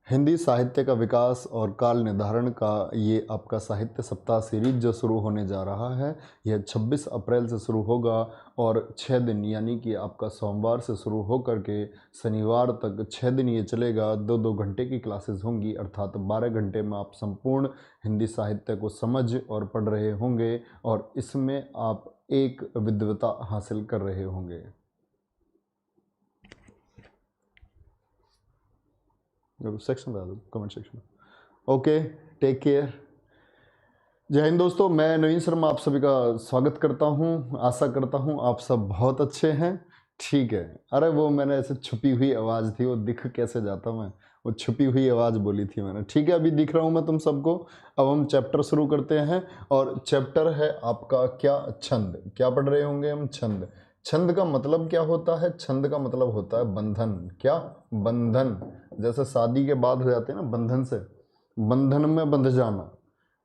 हिंदी साहित्य का विकास और काल निर्धारण का ये आपका साहित्य सप्ताह सीरीज जो शुरू होने जा रहा है, यह 26 अप्रैल से शुरू होगा और 6 दिन यानी कि आपका सोमवार से शुरू हो करके शनिवार तक 6 दिन ये चलेगा। 2-2 घंटे की क्लासेस होंगी, अर्थात 12 घंटे में आप संपूर्ण हिंदी साहित्य को समझ और पढ़ रहे होंगे और इसमें आप एक विद्वता हासिल कर रहे होंगे। सेक्शन बता दो, comment section. Okay, take care. जय हिंद दोस्तों, मैं नवीन शर्मा आप सभी का स्वागत करता हूं। आशा करता हूं आप सब बहुत अच्छे हैं। ठीक है, अरे वो मैंने ऐसे छुपी हुई आवाज़ थी, वो दिख कैसे जाता मैं, वो छुपी हुई आवाज़ बोली थी मैंने। ठीक है, अभी दिख रहा हूं मैं तुम सबको। अब हम चैप्टर शुरू करते हैं और चैप्टर है आपका क्या, छंद। क्या पढ़ रहे होंगे हम? छंद। छंद का मतलब क्या होता है? छंद का मतलब होता है बंधन। क्या? बंधन। जैसे शादी के बाद हो जाते हैं ना बंधन से, बंधन में बंध जाना,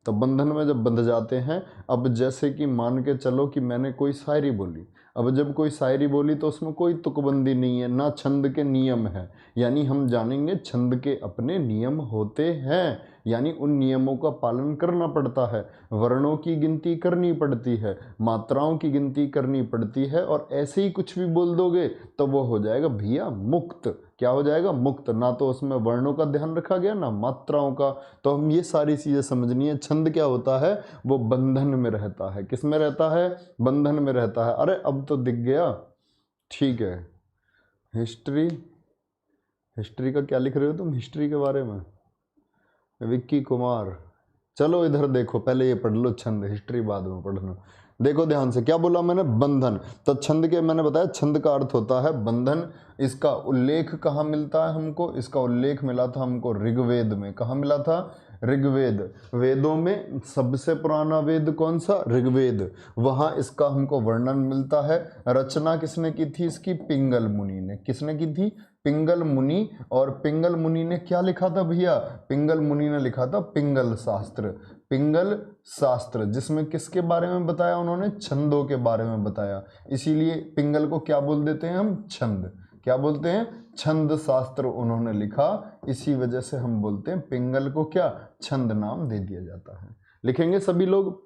तो बंधन में जब बंध जाते हैं। अब जैसे कि मान के चलो कि मैंने कोई शायरी बोली, अब जब कोई शायरी बोली तो उसमें कोई तुकबंदी नहीं है, ना छंद के नियम है। यानी हम जानेंगे छंद के अपने नियम होते हैं, यानी उन नियमों का पालन करना पड़ता है। वर्णों की गिनती करनी पड़ती है, मात्राओं की गिनती करनी पड़ती है, और ऐसे ही कुछ भी बोल दोगे तो वो हो जाएगा भैया मुक्त। क्या हो जाएगा? मुक्त। ना तो उसमें वर्णों का ध्यान रखा गया, ना मात्राओं का। तो हम ये सारी चीज़ें समझनी है। छंद क्या होता है? वो बंधन में रहता है। किस में रहता है? बंधन में रहता है। अरे अब तो दिख गया। ठीक है, हिस्ट्री। हिस्ट्री का क्या लिख रहे हो तुम? हिस्ट्री के बारे में विक्की कुमार। चलो इधर देखो, पहले ये पढ़ लो छंद, हिस्ट्री बाद में पढ़ना। देखो ध्यान से, क्या बोला मैंने? बंधन। तो छंद के मैंने बताया छंद का अर्थ होता है बंधन। इसका उल्लेख कहाँ मिलता है हमको? इसका उल्लेख मिला था हमको ऋग्वेद में। कहाँ मिला था? ऋग्वेद। वेदों में सबसे पुराना वेद कौन सा? ऋग्वेद। वहाँ इसका हमको वर्णन मिलता है। रचना किसने की थी इसकी? पिंगल मुनि ने। किसने की थी? पिंगल मुनि। और पिंगल मुनि ने क्या लिखा था भैया? पिंगल मुनि ने लिखा था पिंगल शास्त्र। पिंगल शास्त्र, जिसमें किसके बारे में बताया उन्होंने? छंदों के बारे में बताया। इसीलिए पिंगल को क्या बोल देते हैं हम? छंद। क्या बोलते हैं? छंद शास्त्र उन्होंने लिखा। इसी वजह से हम बोलते हैं पिंगल को क्या? छंद नाम दे दिया जाता है। लिखेंगे सभी लोग।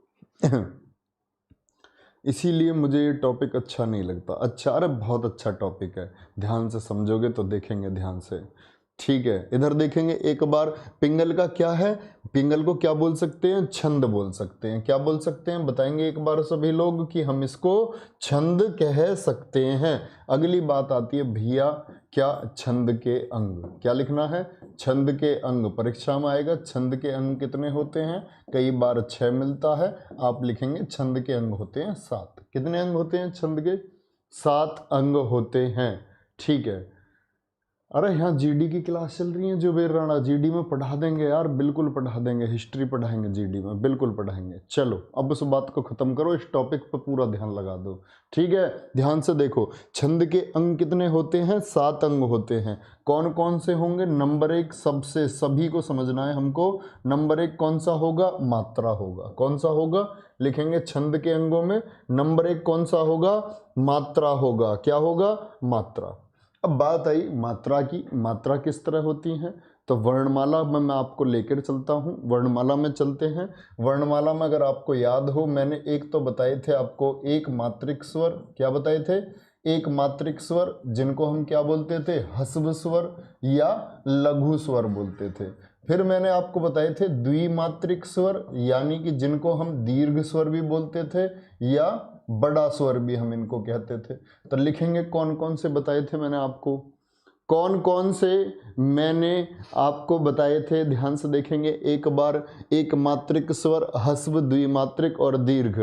इसीलिए मुझे ये टॉपिक अच्छा नहीं लगता। अच्छा, अरे बहुत अच्छा टॉपिक है, ध्यान से समझोगे तो देखेंगे ध्यान से। ठीक है, इधर देखेंगे एक बार। पिंगल का क्या है? पिंगल को क्या बोल सकते हैं? छंद बोल सकते हैं। क्या बोल सकते हैं? बताएंगे एक बार सभी लोग कि हम इसको छंद कह सकते हैं। अगली बात आती है भैया, क्या छंद के अंग? क्या लिखना है? छंद के अंग। परीक्षा में आएगा छंद के अंग कितने होते हैं? कई बार 6 मिलता है। आप लिखेंगे छंद के अंग होते हैं 7। कितने अंग होते हैं छंद के? 7 अंग होते हैं। ठीक है। अरे यहाँ जीडी की क्लास चल रही है जुबेर राणा, जीडी में पढ़ा देंगे यार, बिल्कुल पढ़ा देंगे। हिस्ट्री पढ़ाएंगे जीडी में, बिल्कुल पढ़ाएंगे। चलो अब उस बात को ख़त्म करो, इस टॉपिक पर पूरा ध्यान लगा दो। ठीक है, ध्यान से देखो। छंद के अंग कितने होते हैं? 7 अंग होते हैं। कौन कौन से होंगे? नंबर 1 सबसे, सभी को समझना है हमको। नंबर 1 कौन सा होगा? मात्रा होगा। कौन सा होगा? लिखेंगे छंद के अंगों में नंबर 1 कौन सा होगा? मात्रा होगा। क्या होगा? मात्रा। अब बात आई मात्रा की। मात्रा किस तरह होती हैं? तो वर्णमाला में मैं आपको लेकर चलता हूँ। वर्णमाला में चलते हैं। वर्णमाला में अगर आपको याद हो, मैंने एक तो बताए थे आपको, एक मात्रिक स्वर। क्या बताए थे? एक मात्रिक स्वर, जिनको हम क्या बोलते थे? ह्रस्व स्वर या लघु स्वर बोलते थे। फिर मैंने आपको बताए थे द्विमात्रिक स्वर, यानी कि जिनको हम दीर्घ स्वर भी बोलते थे या बड़ा स्वर भी हम इनको कहते थे। तो लिखेंगे कौन कौन से बताए थे मैंने आपको, कौन कौन से मैंने आपको बताए थे। ध्यान से देखेंगे एक बार। एक मात्रिक स्वर, ह्रस्व, द्विमात्रिक और दीर्घ।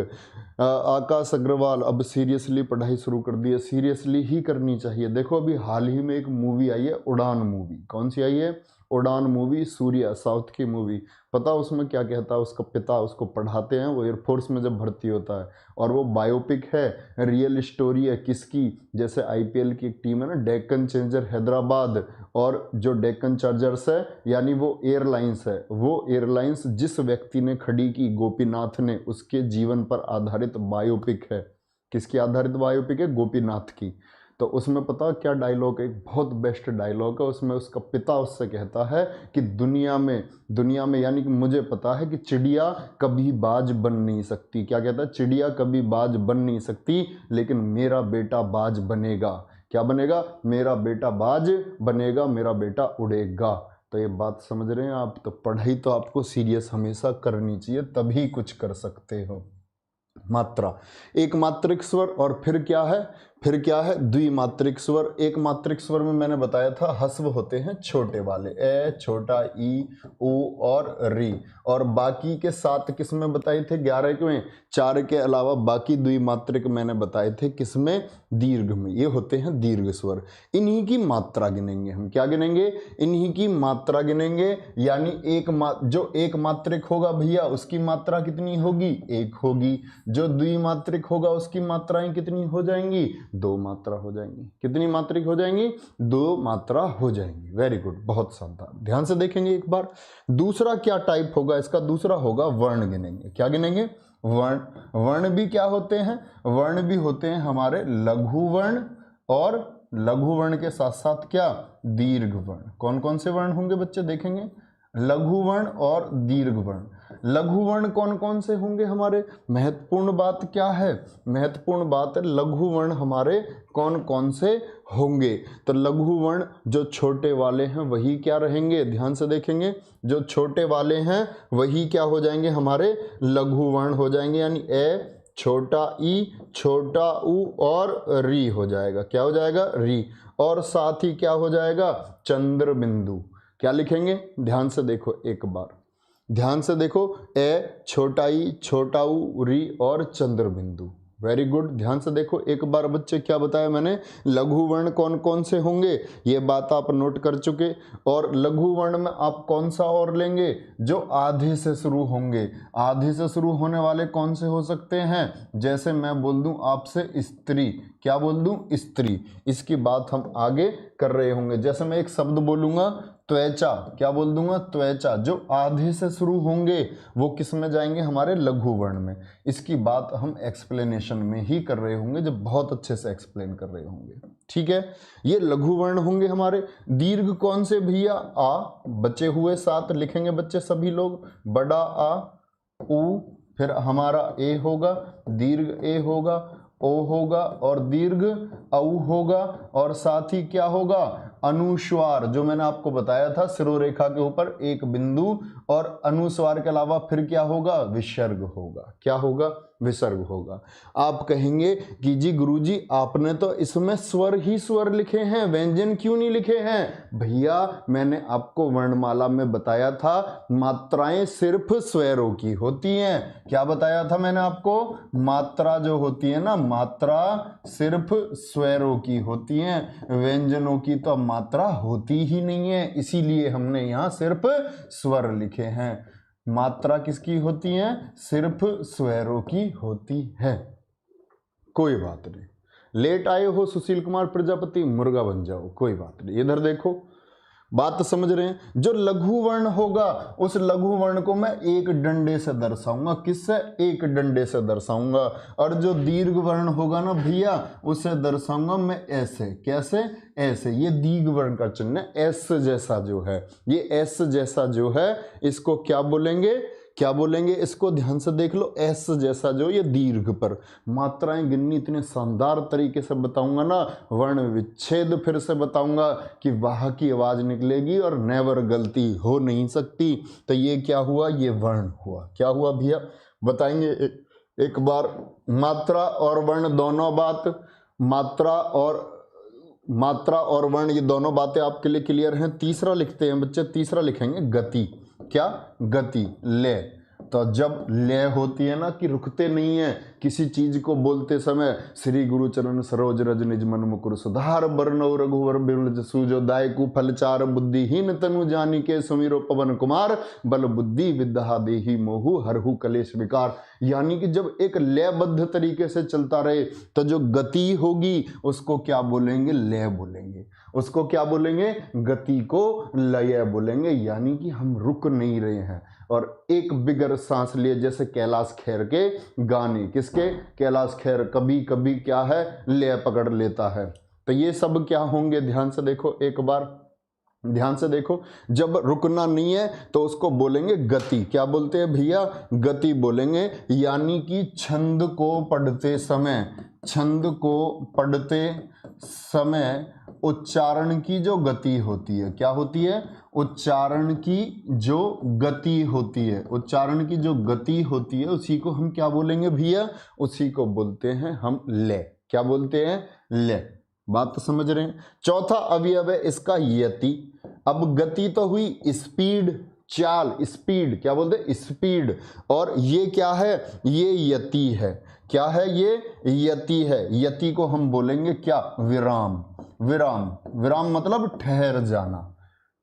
आकाश अग्रवाल अब सीरियसली पढ़ाई शुरू कर दी है, सीरियसली ही करनी चाहिए। देखो अभी हाल ही में एक मूवी आई है, उड़ान मूवी। कौन सी आई है? उड़ान मूवी, सूर्या, साउथ की मूवी। पता उसमें क्या कहता है उसका पिता? उसको पढ़ाते हैं, वो एयरफोर्स में जब भर्ती होता है, और वो बायोपिक है, रियल स्टोरी है। किसकी? जैसे आईपीएल की एक टीम है ना, डेक्कन चेंजर हैदराबाद, और जो डेक्कन चार्जर्स है यानी वो एयरलाइंस है, वो एयरलाइंस जिस व्यक्ति ने खड़ी की, गोपीनाथ ने, उसके जीवन पर आधारित बायोपिक है। किसकी आधारित बायोपिक है? गोपीनाथ की। तो उसमें पता क्या डायलॉग, एक बहुत बेस्ट डायलॉग है उसमें। उसका पिता उससे कहता है कि दुनिया में यानी कि मुझे पता है कि चिड़िया कभी बाज बन नहीं सकती। क्या कहता है? चिड़िया कभी बाज बन नहीं सकती, लेकिन मेरा बेटा बाज बनेगा। क्या बनेगा? मेरा बेटा बाज बनेगा, मेरा बेटा उड़ेगा। तो ये बात समझ रहे हैं आप? तो पढ़ाई तो आपको सीरियस हमेशा करनी चाहिए, तभी कुछ कर सकते हो। मात्रा, एक मात्रिक स्वर और फिर क्या है द्विमात्रिक स्वर। एक मात्रिक स्वर में मैंने बताया था हस्व होते हैं छोटे वाले, ए, छोटा ई, उ और री, और बाकी के 7 किसमें बताए थे? 11 में। 4 के अलावा बाकी द्विमात्रिक मैंने बताए थे किसमें? दीर्घ में। ये होते हैं दीर्घ स्वर। इन्हीं की मात्रा गिनेंगे हम। क्या गिनेंगे? इन्हीं की मात्रा गिनेंगे। यानी जो एक मात्रिक होगा भैया उसकी मात्रा कितनी होगी? 1 होगी। जो द्विमात्रिक होगा उसकी मात्राएं कितनी हो जाएंगी? 2 मात्रा हो जाएंगी। कितनी मात्रिक हो जाएंगी? 2 मात्रा हो जाएंगी। वेरी गुड, बहुत शानदार। ध्यान से देखेंगे एक बार। दूसरा क्या टाइप होगा इसका? दूसरा होगा वर्ण गिनेंगे। क्या गिनेंगे? वर्ण। वर्ण भी क्या होते हैं? वर्ण भी होते हैं हमारे लघु वर्ण, और लघु वर्ण के साथ साथ क्या? दीर्घ वर्ण। कौन कौन से वर्ण होंगे बच्चे? देखेंगे, लघु वर्ण और दीर्घ वर्ण। लघु वर्ण कौन कौन से होंगे हमारे? महत्वपूर्ण बात क्या है? महत्वपूर्ण बात है लघु वर्ण हमारे कौन कौन से होंगे। तो लघु वर्ण जो छोटे वाले हैं वही क्या रहेंगे? ध्यान से देखेंगे, जो छोटे वाले हैं वही क्या हो जाएंगे? हमारे लघु वर्ण हो जाएंगे। यानी ए, छोटा ई, छोटा उ और री हो जाएगा। क्या हो जाएगा? री। और साथ ही क्या हो जाएगा? चंद्र बिंदु। क्या लिखेंगे? ध्यान से देखो एक बार, ध्यान से देखो, ए, छोटा ई, छोटा उ, री और चंद्र बिंदु। Very good. ध्यान से देखो एक बार बच्चे, क्या बताया मैंने? लघु वर्ण कौन कौन से होंगे ये बात आप नोट कर चुके। और लघु वर्ण में आप कौन सा और लेंगे? जो आधे से शुरू होंगे। आधे से शुरू होने वाले कौन से हो सकते हैं? जैसे मैं बोल दूं आपसे स्त्री। क्या बोल दूं? स्त्री। इसकी बात हम आगे कर रहे होंगे। जैसे मैं एक शब्द बोलूंगा त्वचा, क्या बोल दूंगा? त्वचा। जो आधे से शुरू होंगे वो किस में जाएंगे? हमारे लघु वर्ण में। इसकी बात हम एक्सप्लेनेशन में ही कर रहे होंगे, जब बहुत अच्छे से एक्सप्लेन कर रहे होंगे। ठीक है, ये लघु वर्ण होंगे हमारे। दीर्घ कौन से भैया? आ। बचे हुए 7 लिखेंगे बच्चे सभी लोग। बड़ा आ, उ, फिर हमारा ए होगा, दीर्घ ए होगा, ओ होगा, और दीर्घ औ होगा, और साथ ही क्या होगा? अनुस्वार, जो मैंने आपको बताया था शिरोरेखा के ऊपर एक बिंदु, और अनुस्वार के अलावा फिर क्या होगा? विसर्ग होगा। क्या होगा? विसर्ग होगा। आप कहेंगे कि जी गुरुजी आपने तो इसमें स्वर ही स्वर लिखे हैं, व्यंजन क्यों नहीं लिखे हैं? भैया मैंने आपको वर्णमाला में बताया था मात्राएं सिर्फ स्वरों की होती हैं। क्या बताया था मैंने आपको? मात्रा जो होती है ना, मात्रा सिर्फ स्वरों की होती हैं, व्यंजनों की तो मात्रा होती ही नहीं है। इसीलिए हमने यहाँ सिर्फ स्वर लिखे हैं। मात्रा किसकी होती है? सिर्फ स्वरों की होती है। कोई बात नहीं, लेट आए हो सुशील कुमार प्रजापति, मुर्गा बन जाओ, कोई बात नहीं। इधर देखो, बात समझ रहे हैं? जो लघु वर्ण होगा उस लघु वर्ण को मैं एक डंडे से दर्शाऊंगा। किससे? एक डंडे से दर्शाऊंगा। और जो दीर्घ वर्ण होगा ना भैया, उसे दर्शाऊंगा मैं ऐसे। कैसे? ऐसे। ये दीर्घ वर्ण का चिन्ह है, एस जैसा जो है, ये एस जैसा जो है, इसको क्या बोलेंगे? क्या बोलेंगे इसको? ध्यान से देख लो, एस जैसा जो, ये दीर्घ पर मात्राएं गिननी इतने शानदार तरीके से बताऊंगा ना, वर्ण विच्छेद फिर से बताऊंगा कि वाह की आवाज निकलेगी और नेवर गलती हो नहीं सकती। तो ये क्या हुआ? ये वर्ण हुआ। क्या हुआ भैया? बताएंगे एक बार। मात्रा और वर्ण दोनों बात, मात्रा और वर्ण ये दोनों बातें आपके लिए क्लियर हैं। तीसरा लिखते हैं बच्चे, तीसरा लिखेंगे गति। क्या? गति, लय। तो जब लय होती है ना, कि रुकते नहीं है किसी चीज को बोलते समय, श्री गुरु चरण सरोज रज निज मन मुकुर सुधार, बरनौ रघुवर बिमल जसु जो दायकु फलचार, बुद्धिहीन तनु जानिके सुमिरो पवन कुमार, बल बुद्धि विद्या देहि मोहु हरहु कलेश विकार। यानी कि जब एक लयबद्ध तरीके से चलता रहे तो जो गति होगी उसको क्या बोलेंगे? लय बोलेंगे। उसको क्या बोलेंगे? गति को लय बोलेंगे। यानी कि हम रुक नहीं रहे हैं और एक बिगर सांस लिए, जैसे कैलाश खेर के गाने। किसके? कैलाश खेर। कभी कभी क्या है? लय पकड़ लेता है। तो ये सब क्या होंगे, ध्यान से देखो, एक बार ध्यान से देखो। जब रुकना नहीं है तो उसको बोलेंगे गति। क्या बोलते हैं भैया, गति बोलेंगे। यानी कि छंद को पढ़ते समय, छंद को पढ़ते समय उच्चारण की जो गति होती है, क्या होती है, उच्चारण की जो गति होती है, उच्चारण की जो गति होती है उसी को हम क्या बोलेंगे भैया, उसी को बोलते हैं हम ले। क्या बोलते हैं, ले। बात तो समझ रहे हैं। चौथा अवयव है इसका यति। अब गति तो हुई स्पीड, चाल, स्पीड, क्या बोलते हैं, स्पीड। और ये क्या है, ये यति है। क्या है, ये यति है। यति को हम बोलेंगे क्या, विराम। विराम, विराम मतलब ठहर जाना।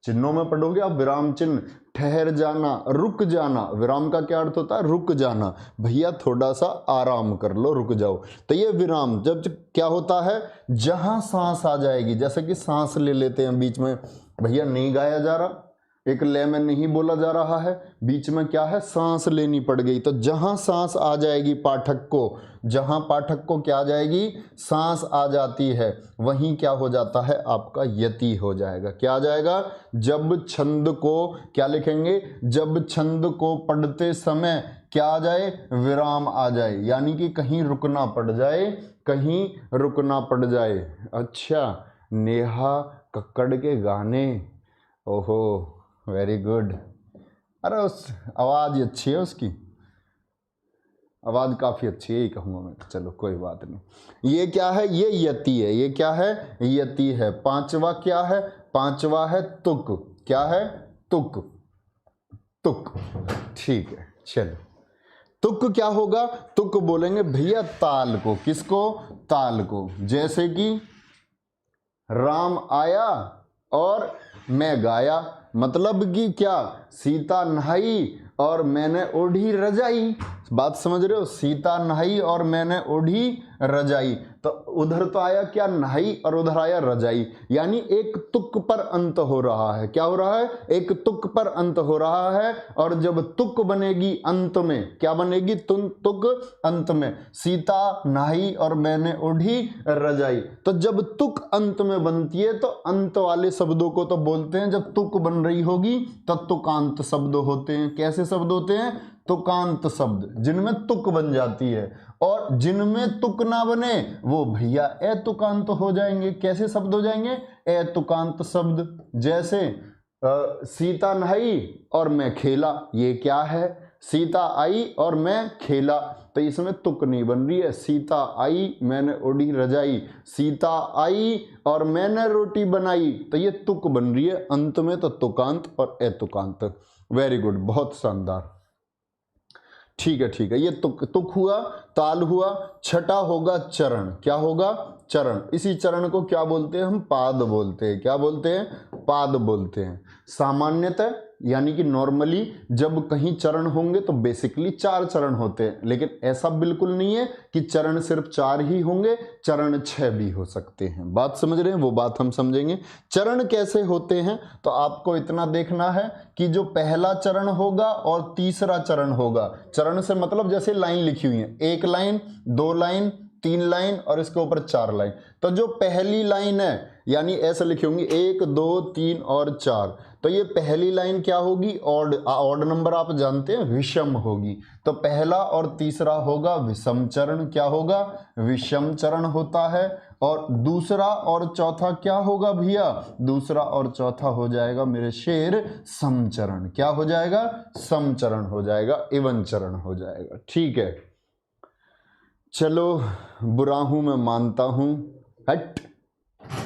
चिन्हों में पढ़ोगे आप, विराम चिन्ह, ठहर जाना, रुक जाना। विराम का क्या अर्थ होता है, रुक जाना। भैया थोड़ा सा आराम कर लो, रुक जाओ। तो ये विराम जब क्या होता है, जहां सांस आ जाएगी, जैसे कि सांस ले लेते हैं बीच में, भैया नहीं गाया जा रहा, एक लय में नहीं बोला जा रहा है, बीच में क्या है, सांस लेनी पड़ गई। तो जहां सांस आ जाएगी पाठक को, जहां पाठक को क्या आ जाएगी, सांस आ जाती है, वहीं क्या हो जाता है, आपका यति हो जाएगा। क्या आ जाएगा, जब छंद को, क्या लिखेंगे, जब छंद को पढ़ते समय क्या आ जाए, विराम आ जाए, यानी कि कहीं रुकना पड़ जाए, कहीं रुकना पड़ जाए। अच्छा, नेहा कक्कड़ के गाने, ओहो वेरी गुड। अरे उस आवाज़ अच्छी है, उसकी आवाज़ काफ़ी अच्छी है, यही कहूँगा मैं। चलो कोई बात नहीं। ये क्या है, ये यति है। ये क्या है, यति है। पांचवा क्या है, पांचवा है तुक। क्या है, तुक, तुक। ठीक है, चलो। तुक क्या होगा, तुक बोलेंगे भैया ताल को। किसको, ताल को। जैसे कि राम आया और मैं गाया, मतलब कि क्या, सीता नहाई और मैंने ओढ़ी रजाई। बात समझ रहे हो, सीता नहाई और मैंने ओढ़ी रजाई। तो उधर तो आया क्या, नहाई, और उधर आया रजाई, यानी एक तुक पर अंत हो रहा है। क्या हो रहा है, एक तुक पर अंत हो रहा है। और जब तुक बनेगी अंत में, क्या बनेगी, तुक अंत में, सीता नहाई और मैंने ओढ़ी रजाई। तो जब तुक अंत में बनती है तो अंत वाले शब्दों को तो बोलते हैं, जब तुक बन रही होगी तब तुकांत शब्द होते हैं। कैसे शब्द होते हैं, तुकांत शब्द, जिनमें तुक बन जाती है। और जिनमें तुक ना बने वो भैया अतुकांत हो जाएंगे। कैसे शब्द हो जाएंगे, अतुकांत शब्द। जैसे सीता नहाई और मैं खेला, ये क्या है, सीता आई और मैं खेला, तो इसमें तुक नहीं बन रही है। सीता आई मैंने ओढ़ी रजाई, सीता आई और मैंने रोटी बनाई, तो ये तुक बन रही है अंत में, तो तुकांत और अतुकांत। वेरी गुड, बहुत शानदार। ठीक है, ठीक है। ये तुक, तुक हुआ, ताल हुआ। छठा होगा चरण। क्या होगा, चरण। इसी चरण को क्या बोलते हैं हम, पाद बोलते हैं। क्या बोलते हैं, पाद बोलते हैं। सामान्यतः यानी कि नॉर्मली जब कहीं चरण होंगे तो बेसिकली 4 चरण होते हैं, लेकिन ऐसा बिल्कुल नहीं है कि चरण सिर्फ 4 ही होंगे, चरण 6 भी हो सकते हैं। बात समझ रहे हैं, वो बात हम समझेंगे। चरण कैसे होते हैं, तो आपको इतना देखना है कि जो पहला चरण होगा और तीसरा चरण होगा। चरण से मतलब जैसे लाइन लिखी हुई है, 1 लाइन, 2 लाइन, 3 लाइन और इसके ऊपर 4 लाइन। तो जो पहली लाइन है, यानी ऐसे लिखी होंगी 1 2 3 और 4, तो ये पहली लाइन क्या होगी, ऑड नंबर आप जानते हैं, विषम होगी। तो पहला और तीसरा होगा विषम चरण। क्या होगा, विषम चरण होता है। और दूसरा और चौथा क्या होगा भैया, दूसरा और चौथा हो जाएगा मेरे शेर समचरण। क्या हो जाएगा, समचरण हो जाएगा, इवन चरण हो जाएगा। ठीक है, चलो, बुरा हूं मैं मानता हूं, हट,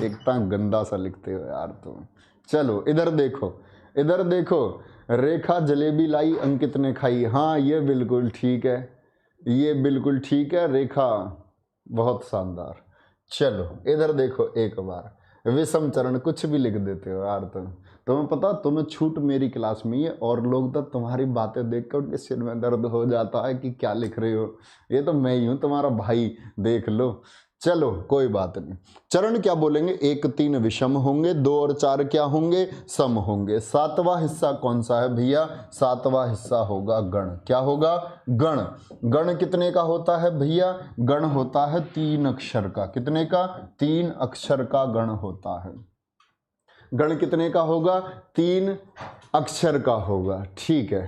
इतना गंदा सा लिखते हो यार तुम। चलो इधर देखो, इधर देखो। रेखा जलेबी लाई अंकित ने खाई। हाँ ये बिल्कुल ठीक है, ये बिल्कुल ठीक है रेखा, बहुत शानदार। चलो इधर देखो एक बार, विषम चरण कुछ भी लिख देते हो यार तुम। तुम्हें पता, तुम्हें छूट मेरी क्लास में है, और लोग तो तुम्हारी बातें देखकर उनके सिर में दर्द हो जाता है कि क्या लिख रहे हो। ये तो मैं ही हूँ तुम्हारा भाई, देख लो। चलो कोई बात नहीं। चरण क्या बोलेंगे, 1 3 विषम होंगे, 2 और 4 क्या होंगे, सम होंगे। 7वां हिस्सा कौन सा है भैया, 7वां हिस्सा होगा गण। क्या होगा, गण। गण कितने का होता है भैया, गण होता है 3 अक्षर का। कितने का, 3 अक्षर का गण होता है। गण कितने का होगा, 3 अक्षर का होगा। ठीक है,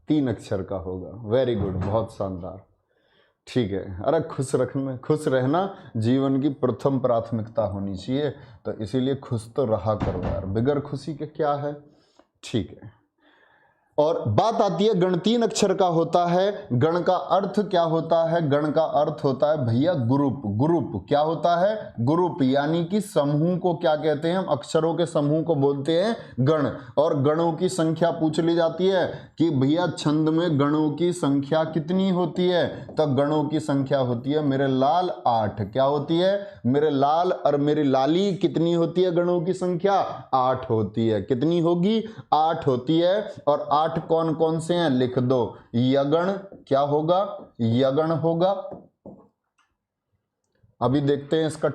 3 अक्षर का होगा। वेरी गुड, बहुत शानदार। ठीक है, अरे खुश रहना जीवन की प्रथम प्राथमिकता होनी चाहिए, तो इसीलिए खुश तो रहा करो यार, बगैर खुशी के क्या है। ठीक है, और बात आती है गण 3 अक्षर का होता है। गण का अर्थ क्या होता है, गण का अर्थ होता है भैया ग्रुप। ग्रुप क्या होता है, ग्रुप, यानी कि समूह को क्या कहते हैं हम, अक्षरों के समूह को बोलते हैं गण। और गणों की संख्या पूछ ली जाती है कि भैया छंद में गणों की संख्या कितनी होती है, तो गणों की संख्या होती है मेरे लाल 8। क्या होती है मेरे लाल और मेरी लाली, कितनी होती है गणों की संख्या, 8 होती है। कितनी होगी, 8 होती है। और 8 कौन कौन से हैं, लिख दो। यगण क्या होगा, यगण होगा। अभी देखते हैं इसका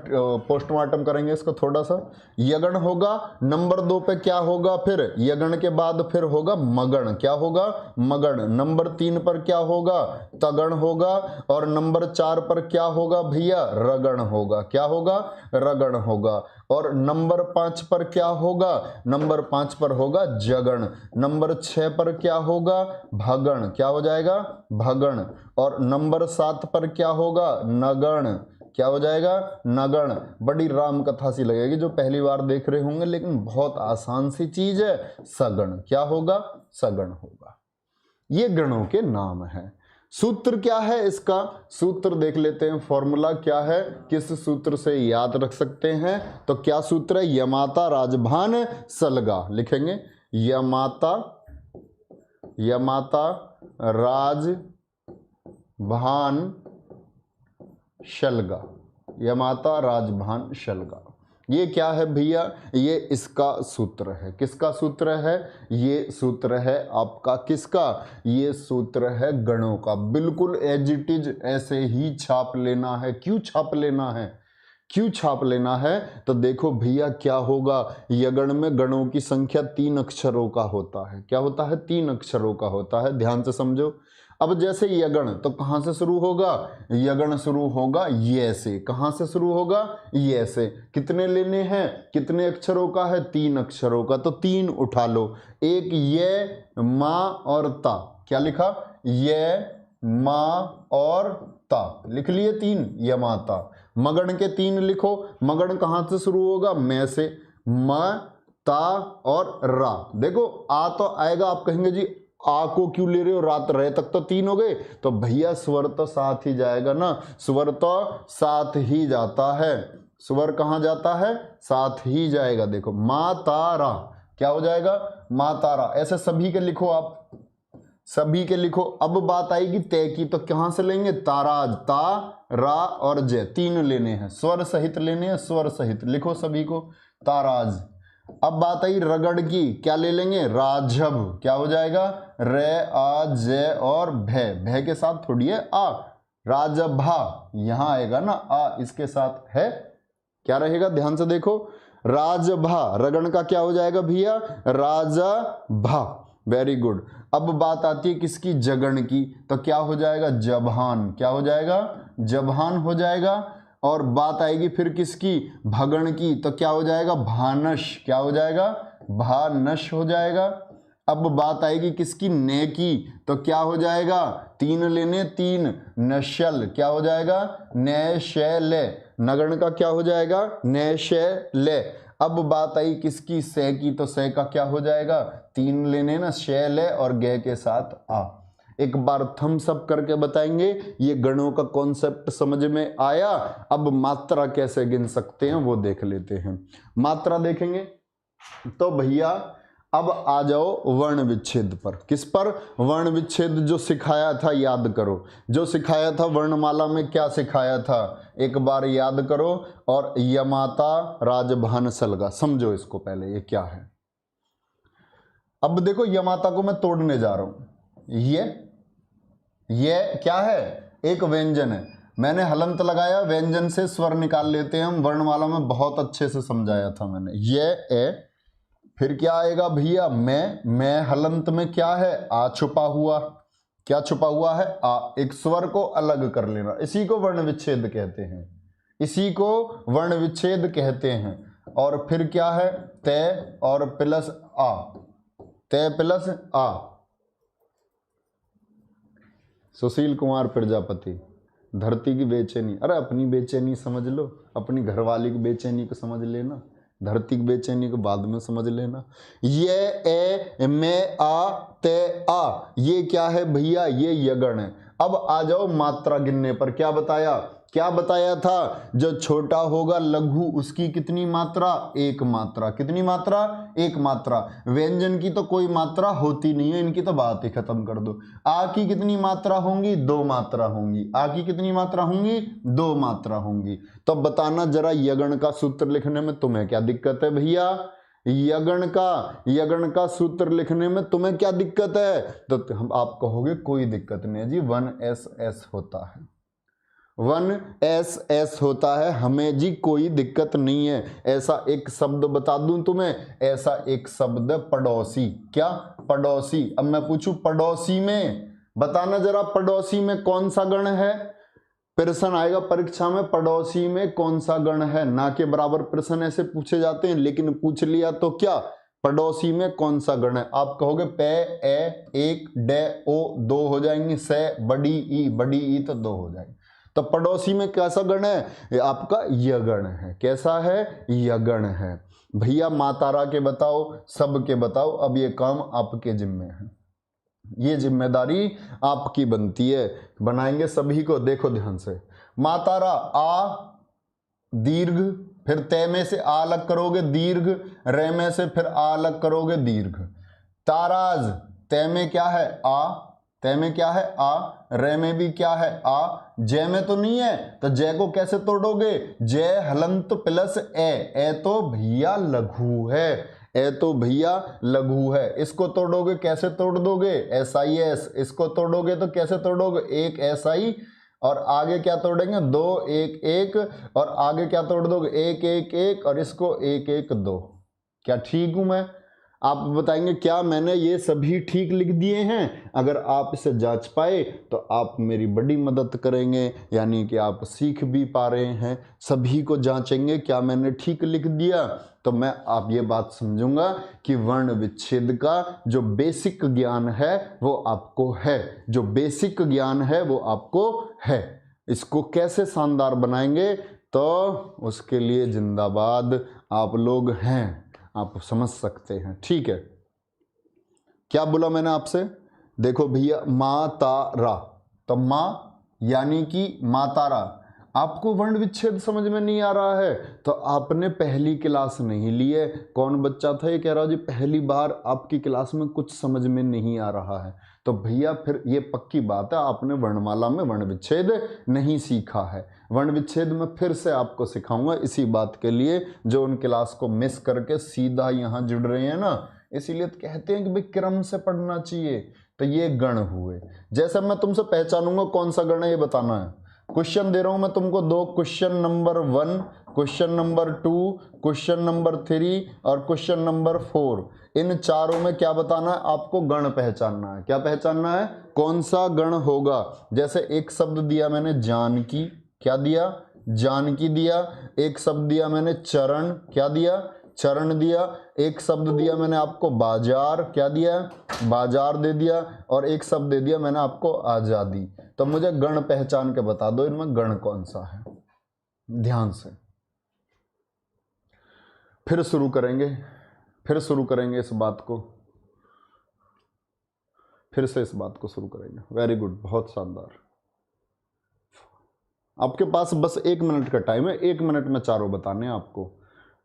पोस्टमार्टम करेंगे इसको थोड़ा सा। यगण होगा। नंबर 2 पे क्या होगा, फिर यगण के बाद फिर होगा मगण। क्या होगा, मगण। नंबर 3 पर क्या होगा, तगण होगा। और नंबर 4 पर क्या होगा भैया, रगण होगा। क्या होगा, रगण होगा। और नंबर 5 पर क्या होगा, नंबर 5 पर होगा जगण। नंबर 6 पर क्या होगा, भगण। क्या हो जाएगा, भगण। और नंबर 7 पर क्या होगा, नगण। क्या हो जाएगा, नगण। बड़ी राम कथा सी लगेगी जो पहली बार देख रहे होंगे, लेकिन बहुत आसान सी चीज है, सगण। क्या होगा, सगण होगा। ये गणों के नाम है। सूत्र क्या है इसका, सूत्र देख लेते हैं। फॉर्मूला क्या है, किस सूत्र से याद रख सकते हैं, तो क्या सूत्र है, यमाता राजभान सलगा। लिखेंगे यमाता, यमाता राजभान शलगा, यमाता राजभान शलगा। ये क्या है भैया, ये इसका सूत्र है। किसका सूत्र है, ये सूत्र है आपका किसका, ये सूत्र है गणों का। बिल्कुल एज इट इज ऐसे ही छाप लेना है। क्यों छाप लेना है, क्यों छाप लेना है, तो देखो भैया क्या होगा, यगण में गणों की संख्या 3 अक्षरों का होता है। क्या होता है, 3 अक्षरों का होता है। ध्यान से समझो। अब जैसे यगण, तो कहां से शुरू होगा, यगण शुरू होगा ये से। कहां से शुरू होगा, ये से। कितने लेने हैं, कितने अक्षरों का है, 3 अक्षरों का, तो 3 उठा लो। एक ये, माँ और ता। क्या लिखा, ये, माँ और ता, लिख लिए 3, यमाता। मगण के 3 लिखो। मगण कहां से शुरू होगा, मैं से। म, ता और रा। देखो आ तो आएगा, आप कहेंगे जी आ को क्यों ले रहे हो, रात रहे तक तो 3 हो गए, तो भैया स्वर तो साथ ही जाएगा ना, स्वर तो साथ ही जाता है। स्वर कहां जाता है, साथ ही जाएगा। देखो मा तारा, क्या हो जाएगा, मा तारा। ऐसे सभी के लिखो आप, सभी के लिखो। अब बात आएगी तय की, तो कहां से लेंगे, ताराज, ता रा और जय 3 लेने हैं, स्वर सहित लेने हैं, स्वर सहित लिखो सभी को, ताराज। अब बात आई रगड़ की, क्या ले लेंगे, राजभ। क्या हो जाएगा, रे आ जय और भय, भय के साथ थोड़ी है आ, राजभा यहां आएगा ना, आ इसके साथ है, क्या रहेगा, ध्यान से देखो, राजभा। रगड़ का क्या हो जाएगा भैया, राजभा। Very good. अब बात आती है किसकी, जगण की, तो क्या हो जाएगा, जभान। क्या हो जाएगा, जभान हो जाएगा। और बात आएगी फिर किसकी, भगण की, तो क्या हो जाएगा, भानश। क्या हो जाएगा, भानश हो जाएगा। अब बात आएगी किसकी, ने की, तो क्या हो जाएगा, 3 लेने, 3 नशल। क्या हो जाएगा, नैशैल। नगण का क्या हो जाएगा, नैशैल। अब बात आई किसकी, से की, तो से का क्या हो जाएगा, 3 लेने ना, शैल और गे के साथ आ। एक बार थम्स अप करके बताएंगे, ये गणों का कॉन्सेप्ट समझ में आया। अब मात्रा कैसे गिन सकते हैं वो देख लेते हैं। मात्रा देखेंगे तो भैया अब आ जाओ वर्ण विच्छेद पर। किस पर, वर्ण विच्छेद जो सिखाया था याद करो, जो सिखाया था वर्णमाला में, क्या सिखाया था एक बार याद करो। और यमाता राजभान सलगा, समझो इसको पहले ये क्या है। अब देखो यमाता को मैं तोड़ने जा रहा हूं, ये क्या है, एक व्यंजन है। मैंने हलंत लगाया, व्यंजन से स्वर निकाल लेते हैं हम, वर्णमाला में बहुत अच्छे से समझाया था मैंने। ये ए, फिर क्या आएगा भैया मैं हलंत में क्या है, आ छुपा हुआ। क्या छुपा हुआ है, आ। एक स्वर को अलग कर लेना, इसी को वर्ण विच्छेद कहते हैं, इसी को वर्ण विच्छेद कहते हैं। और फिर क्या है, तय और प्लस आ, तय प्लस आ। सुशील कुमार प्रजापति, धरती की बेचैनी, अरे अपनी बेचैनी समझ लो, अपनी घरवाली की बेचैनी को समझ लेना, धरती की बेचैनी को बाद में समझ लेना। ये ए में आ ते आ, ये क्या है भैया, ये यगण है। अब आ जाओ मात्रा गिनने पर। क्या बताया था, जो छोटा होगा लघु उसकी कितनी मात्रा, एक मात्रा। कितनी मात्रा, एक मात्रा। व्यंजन की तो कोई मात्रा होती नहीं है, इनकी तो बात ही खत्म कर दो। आ की कितनी मात्रा होंगी, दो मात्रा होंगी। आ की कितनी मात्रा होंगी, दो मात्रा होंगी। तो बताना जरा यगण का सूत्र लिखने में तुम्हें क्या दिक्कत है भैया, यगण का सूत्र लिखने में तुम्हें क्या दिक्कत है। तो हम आप कहोगे कोई दिक्कत नहीं है जी, 1SS होता है, 1SS होता है, हमें जी कोई दिक्कत नहीं है। ऐसा एक शब्द बता दूं तुम्हें, ऐसा एक शब्द पड़ोसी। क्या, पड़ोसी। अब मैं पूछूं पड़ोसी में, बताना जरा पड़ोसी में कौन सा गण है। प्रश्न आएगा परीक्षा में, पड़ोसी में कौन सा गण है। ना के बराबर प्रश्न ऐसे पूछे जाते हैं, लेकिन पूछ लिया तो क्या, पड़ोसी में कौन सा गण है। आप कहोगे पे ए एक, डे ओ दो हो जाएंगे, से बड़ी ई तो दो हो जाएंगे। तो पड़ोसी में कैसा गण है, ये आपका यगण है। कैसा है, यगण है। भैया मातारा के बताओ, सब के बताओ। अब ये काम आपके जिम्मे है, ये जिम्मेदारी आपकी बनती है। बनाएंगे सभी को, देखो ध्यान से। मातारा आ दीर्घ, फिर तय में से आ अलग करोगे दीर्घ, रे में से फिर आ अलग करोगे दीर्घ। ताराज, तय में क्या है आ, तय में क्या है आ, रे में भी क्या है आ, जय में तो नहीं है, तो जय को कैसे तोड़ोगे, जय हलंत प्लस ए तो भैया लघु है, ए तो भैया लघु है। इसको तोड़ोगे कैसे तोड़ दोगे, SIS। इसको तोड़ोगे तो कैसे तोड़ोगे, एक SI और आगे क्या तोड़ेंगे, दो एक एक, और आगे क्या तोड़ दोगे, एक एक एक, और इसको एक एक दो। क्या ठीक हूं मैं, आप बताएंगे क्या मैंने ये सभी ठीक लिख दिए हैं। अगर आप इसे जांच पाए तो आप मेरी बड़ी मदद करेंगे, यानी कि आप सीख भी पा रहे हैं। सभी को जांचेंगे क्या मैंने ठीक लिख दिया, तो मैं आप ये बात समझूंगा कि वर्ण विच्छेद का जो बेसिक ज्ञान है वो आपको है, जो बेसिक ज्ञान है वो आपको है। इसको कैसे शानदार बनाएंगे, तो उसके लिए जिंदाबाद आप लोग हैं, आप समझ सकते हैं। ठीक है, क्या बोला मैंने आपसे, देखो भैया मातारा, तो माँ यानी कि मातारा। आपको वर्ण विच्छेद समझ में नहीं आ रहा है तो आपने पहली क्लास नहीं ली है। कौन बच्चा था ये कह रहा जी पहली बार आपकी क्लास में कुछ समझ में नहीं आ रहा है, तो भैया फिर ये पक्की बात है आपने वर्णमाला में वर्ण विच्छेद नहीं सीखा है। वर्ण विच्छेद में फिर से आपको सिखाऊंगा, इसी बात के लिए जो उन क्लास को मिस करके सीधा यहाँ जुड़ रहे हैं ना, इसीलिए तो कहते हैं कि भाई क्रम से पढ़ना चाहिए। तो ये गण हुए, जैसे मैं तुमसे पहचानूंगा कौन सा गण है ये बताना है। क्वेश्चन दे रहा हूं मैं तुमको दो, question number 1, question number 2, question number 3 और क्वेश्चन नंबर 4। इन चारों में क्या बताना है आपको, गण पहचानना है। क्या पहचानना है, कौन सा गण होगा। जैसे एक शब्द दिया मैंने जानकी, क्या दिया, जानकी दिया। एक शब्द दिया मैंने चरण, क्या दिया, चरण दिया। एक शब्द दिया मैंने आपको बाजार, क्या दिया, बाजार दे दिया। और एक शब्द दे दिया मैंने आपको आजादी। तो मुझे गण पहचान के बता दो इनमें गण कौन सा है। ध्यान से फिर शुरू करेंगे इस बात को, फिर से इस बात को शुरू करेंगे। वेरी गुड, बहुत शानदार। आपके पास बस 1 मिनट का टाइम है, 1 मिनट में चारों बताने हैं आपको।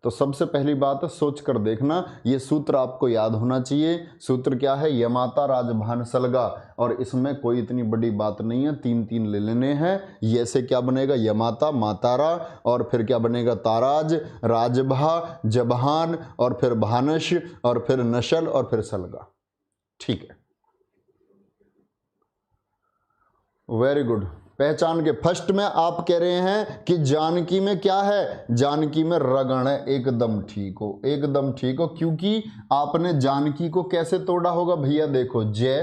तो सबसे पहली बात है सोच कर देखना, ये सूत्र आपको याद होना चाहिए। सूत्र क्या है, यमाता राजभान सलगा, और इसमें कोई इतनी बड़ी बात नहीं है, 3 ले लेने हैं। ये से क्या बनेगा, यमाता, मातारा, और फिर क्या बनेगा, ताराज, राजभा, जबहान, और फिर भानश, और फिर नशल, और फिर सलगा। ठीक है, वेरी गुड। पहचान के। फर्स्ट में आप कह रहे हैं कि जानकी में क्या है, जानकी में रगण है, एकदम ठीक हो, एकदम ठीक हो। क्योंकि आपने जानकी को कैसे तोड़ा होगा भैया, देखो जय,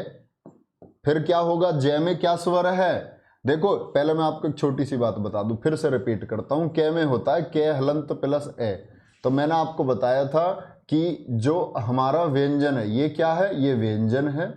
फिर क्या होगा, जय में क्या स्वर है, देखो पहले मैं आपको एक छोटी सी बात बता दूं, फिर से रिपीट करता हूं, कै में होता है कै हलंत प्लस ए। तो मैंने आपको बताया था कि जो हमारा व्यंजन है ये क्या है, ये व्यंजन है,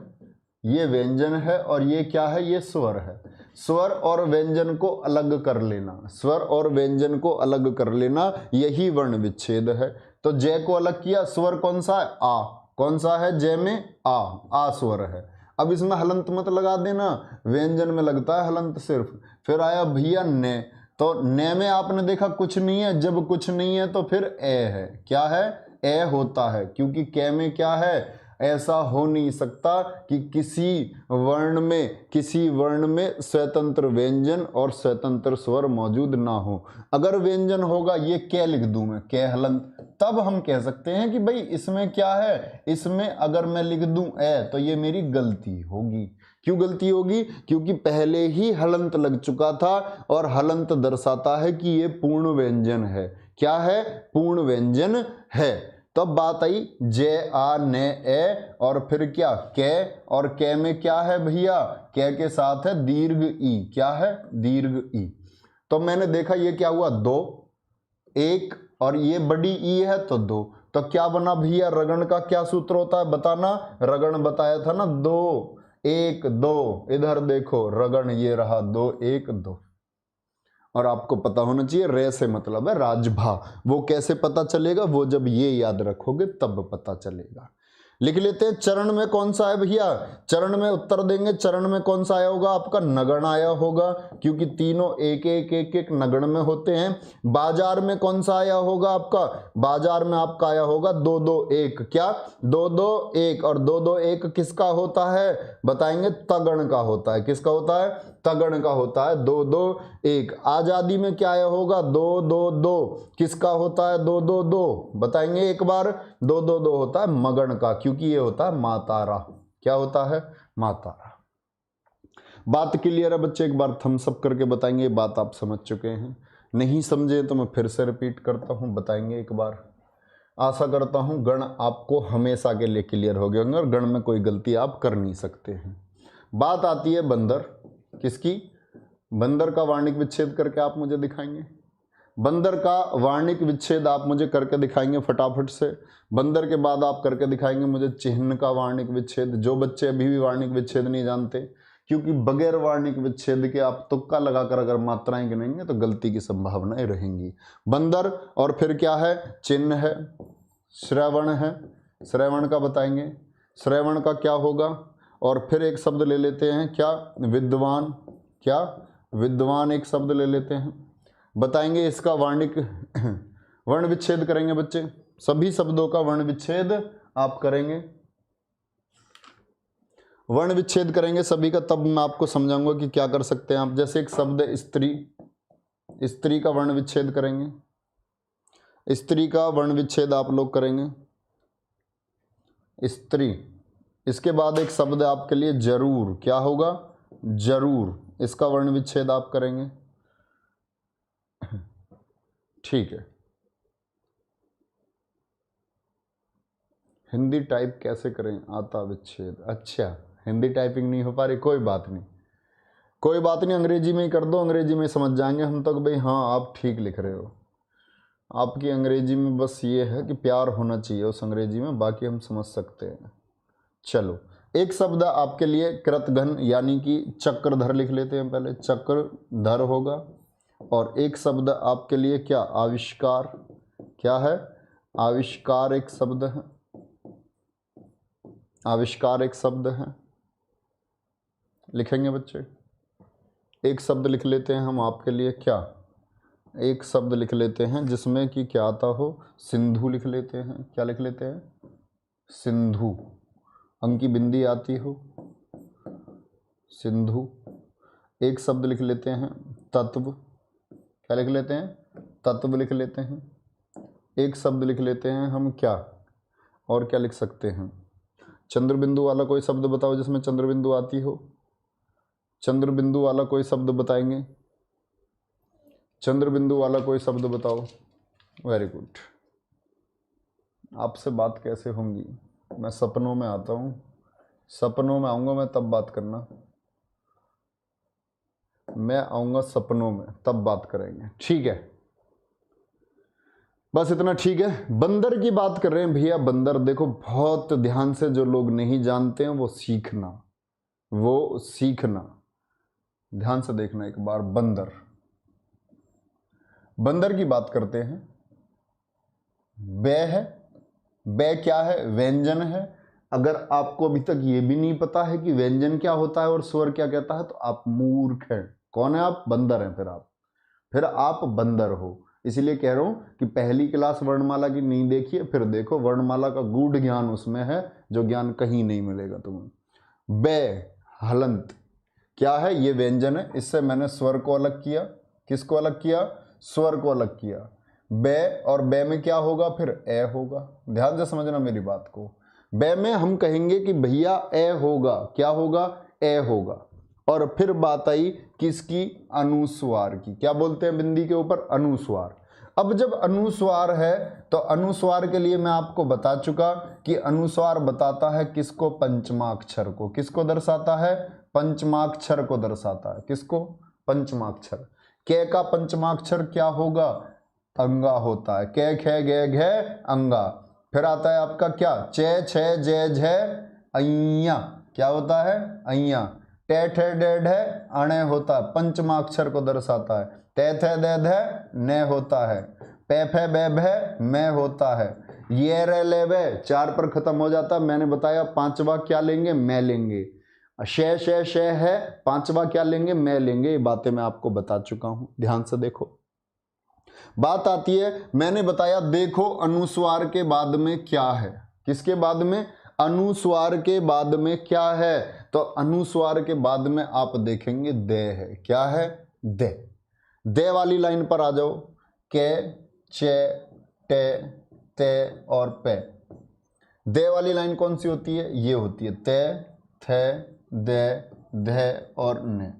ये व्यंजन है, और ये क्या है, ये स्वर है। स्वर और व्यंजन को अलग कर लेना, स्वर और व्यंजन को अलग कर लेना, यही वर्ण विच्छेद है। तो जय को अलग किया, स्वर कौन सा है, आ, कौन सा है, जय में आ स्वर है। अब इसमें हलंत मत लगा देना, व्यंजन में लगता है हलंत सिर्फ। फिर आया भैया ने, तो ने में आपने देखा कुछ नहीं है, जब कुछ नहीं है तो फिर ए है, क्या है, ए होता है। क्योंकि कै में क्या है, ऐसा हो नहीं सकता कि किसी वर्ण में स्वतंत्र व्यंजन और स्वतंत्र स्वर मौजूद ना हो। अगर व्यंजन होगा, ये कै लिख दूं मैं, कै हलंत, तब हम कह सकते हैं कि भाई इसमें क्या है, इसमें अगर मैं लिख दूं ए तो ये मेरी गलती होगी। क्यों गलती होगी, क्योंकि पहले ही हलंत लग चुका था, और हलंत दर्शाता है कि ये पूर्ण व्यंजन है। क्या है, पूर्ण व्यंजन है। तब बात आई जे आ ने ए, और फिर क्या कै, और कै में क्या है भैया, कै के साथ है दीर्घ ई, क्या है, दीर्घ ई। तो मैंने देखा ये क्या हुआ, दो, एक, और ये बड़ी ई है तो दो। तो क्या बना भैया, रगण का क्या सूत्र होता है बताना, रगण बताया था ना, दो एक दो, इधर देखो रगण ये रहा, दो एक दो। और आपको पता होना चाहिए रे से मतलब है राजभा। वो कैसे पता चलेगा, वो जब ये याद रखोगे तब पता चलेगा। लिख लेते हैं, चरण में कौन सा है भैया, चरण में उत्तर देंगे, चरण में कौन सा आया होगा आपका, नगण आया होगा, क्योंकि तीनों एक एक एक एक नगण में होते हैं। बाजार में कौन सा आया होगा आपका, बाजार में आपका आया होगा दो दो एक, क्या, दो दो एक, और दो दो एक किसका होता है बताएंगे, तगण का होता है। किसका होता है, तगण का होता है, दो दो एक। आजादी में क्या आया होगा, दो दो दो, किसका होता है, दो दो दो, बताएंगे एक बार, दो दो दो होता है मगन का, क्योंकि ये होता है मातारा। क्या होता है, मातारा। बात क्लियर है बच्चे, एक बार थम्स अप करके बताएंगे ये बात आप समझ चुके हैं। नहीं समझे तो मैं फिर से रिपीट करता हूं, बताएंगे एक बार। आशा करता हूं गण आपको हमेशा के लिए क्लियर हो गए होंगे, और गण में कोई गलती आप कर नहीं सकते हैं। बात आती है बंदर, किसकी, बंदर का वार्णिक विच्छेद करके आप मुझे दिखाएंगे। बंदर का वार्णिक विच्छेद आप मुझे करके दिखाएंगे फटाफट से। बंदर के बाद आप करके दिखाएंगे मुझे चिन्ह का वार्णिक विच्छेद। जो बच्चे अभी भी वार्णिक विच्छेद नहीं जानते, क्योंकि बगैर वार्णिक विच्छेद के आप तुक्का लगाकर अगर मात्राएं गिनेंगे तो गलती की संभावनाएं रहेंगी। बंदर, और फिर क्या है, चिन्ह है, श्रवण है, श्रवण का बताएंगे, श्रवण का क्या होगा, और फिर एक शब्द ले लेते हैं क्या, विद्वान, क्या, विद्वान एक शब्द ले लेते हैं, बताएंगे इसका वार्णिक वर्ण विच्छेद करेंगे बच्चे, सभी शब्दों का वर्ण विच्छेद आप करेंगे, वर्ण विच्छेद करेंगे सभी का, तब मैं आपको समझाऊंगा कि क्या कर सकते हैं आप। जैसे एक शब्द स्त्री, स्त्री का वर्ण विच्छेद करेंगे, स्त्री का वर्ण विच्छेद आप लोग करेंगे, स्त्री। इसके बाद एक शब्द आपके लिए जरूर, क्या होगा, जरूर, इसका वर्ण विच्छेद आप करेंगे, ठीक है। हिंदी टाइप कैसे करें, आता विच्छेद, अच्छा हिंदी टाइपिंग नहीं हो पा रही, कोई बात नहीं, कोई बात नहीं, अंग्रेजी में ही कर दो, अंग्रेजी में समझ जाएंगे हम तक। भाई हाँ आप ठीक लिख रहे हो, आपकी अंग्रेजी में बस ये है कि प्यार होना चाहिए उस अंग्रेजी में, बाकी हम समझ सकते हैं। चलो एक शब्द आपके लिए कृतघ्न यानी कि चक्रधर लिख लेते हैं पहले, चक्रधर होगा। और एक शब्द आपके लिए क्या, आविष्कार, क्या है, आविष्कार एक शब्द है, आविष्कार एक शब्द है, लिखेंगे बच्चे। एक शब्द लिख लेते हैं हम आपके लिए, क्या, एक शब्द लिख लेते हैं जिसमें कि क्या आता हो, सिंधु लिख लेते हैं, क्या लिख लेते हैं, सिंधु, अंकी बिंदी आती हो, सिंधु। एक शब्द लिख लेते हैं तत्व, क्या लिख लेते हैं, तत्व लिख लेते हैं। एक शब्द लिख लेते हैं हम क्या, और क्या लिख सकते हैं, चंद्रबिंदु वाला कोई शब्द बताओ जिसमें चंद्रबिंदु आती हो, चंद्र बिंदु वाला कोई शब्द बताएंगे? चंद्र बिंदु वाला कोई शब्द बताओ। Very good. आपसे बात कैसे होंगी? मैं सपनों में आता हूँ, सपनों में आऊँगा मैं, तब बात करना। मैं आऊँगा सपनों में, तब बात करेंगे, ठीक है? बस इतना ठीक है। बंदर की बात कर रहे हैं भैया। बंदर देखो बहुत ध्यान से, जो लोग नहीं जानते हैं वो सीखना, वो सीखना, ध्यान से देखना एक बार। बंदर, बंदर की बात करते हैं। बे है, बे क्या है? व्यंजन है। अगर आपको अभी तक ये भी नहीं पता है कि व्यंजन क्या होता है और स्वर क्या कहता है, तो आप मूर्ख हैं। कौन है आप? बंदर हैं। फिर आप बंदर हो। इसीलिए कह रहा हूं कि पहली क्लास वर्णमाला की नहीं देखिए, फिर देखो। वर्णमाला का गूढ़ ज्ञान उसमें है, जो ज्ञान कहीं नहीं मिलेगा तुम्हें। बे, हलंत क्या है? ये व्यंजन है। इससे मैंने स्वर को अलग किया। किसको अलग किया? स्वर को अलग किया। बे, और बे में क्या होगा? फिर ए होगा। ध्यान से समझना मेरी बात को। बे में हम कहेंगे कि भैया ए होगा। क्या होगा? ए होगा। और फिर बात आई किसकी? अनुस्वार की। क्या बोलते हैं बिंदी के ऊपर? अनुस्वार। अब जब अनुस्वार है तो अनुस्वार के लिए मैं आपको बता चुका कि अनुस्वार बताता है किसको? पंचमाक्षर को। किसको दर्शाता है? पंचमाक्षर को दर्शाता है। किसको? पंचमाक्षर। कै का पंचमाक्षर क्या होगा? अंगा होता है। कै खे गे घे अंगा। फिर आता है आपका क्या? चे छे जे झे अइया। क्या होता है? अइया। टे ठे डे ढे अणे होता है। पंचमाक्षर को दर्शाता है। ते थे दे धे ने होता है। पे फे बे भे में होता है। ये रे ले वे 4 पर खत्म हो जाता है। मैंने बताया पांचवा क्या लेंगे? मैं लेंगे। शे शे शे है, पांचवा क्या लेंगे? मैं लेंगे। ये बातें मैं आपको बता चुका हूं, ध्यान से देखो। बात आती है, मैंने बताया देखो अनुस्वार के बाद में क्या है। किसके बाद में? अनुस्वार के बाद में क्या है? तो अनुस्वार के बाद में आप देखेंगे दे है। क्या है? दे। दे वाली लाइन पर आ जाओ। के, चे, टे, ते और पे। दे वाली लाइन कौन सी होती है? ये होती है। ते, थे, दे, धे और ने।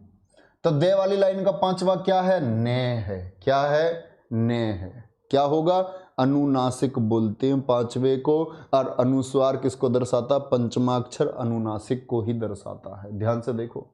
तो दे वाली लाइन का पांचवा क्या है? ने है। क्या है? ने है। क्या होगा? अनुनासिक बोलते हैं पांचवे को। और अनुस्वार किसको दर्शाता? पंचमाक्षर अनुनासिक को ही दर्शाता है। ध्यान से देखो।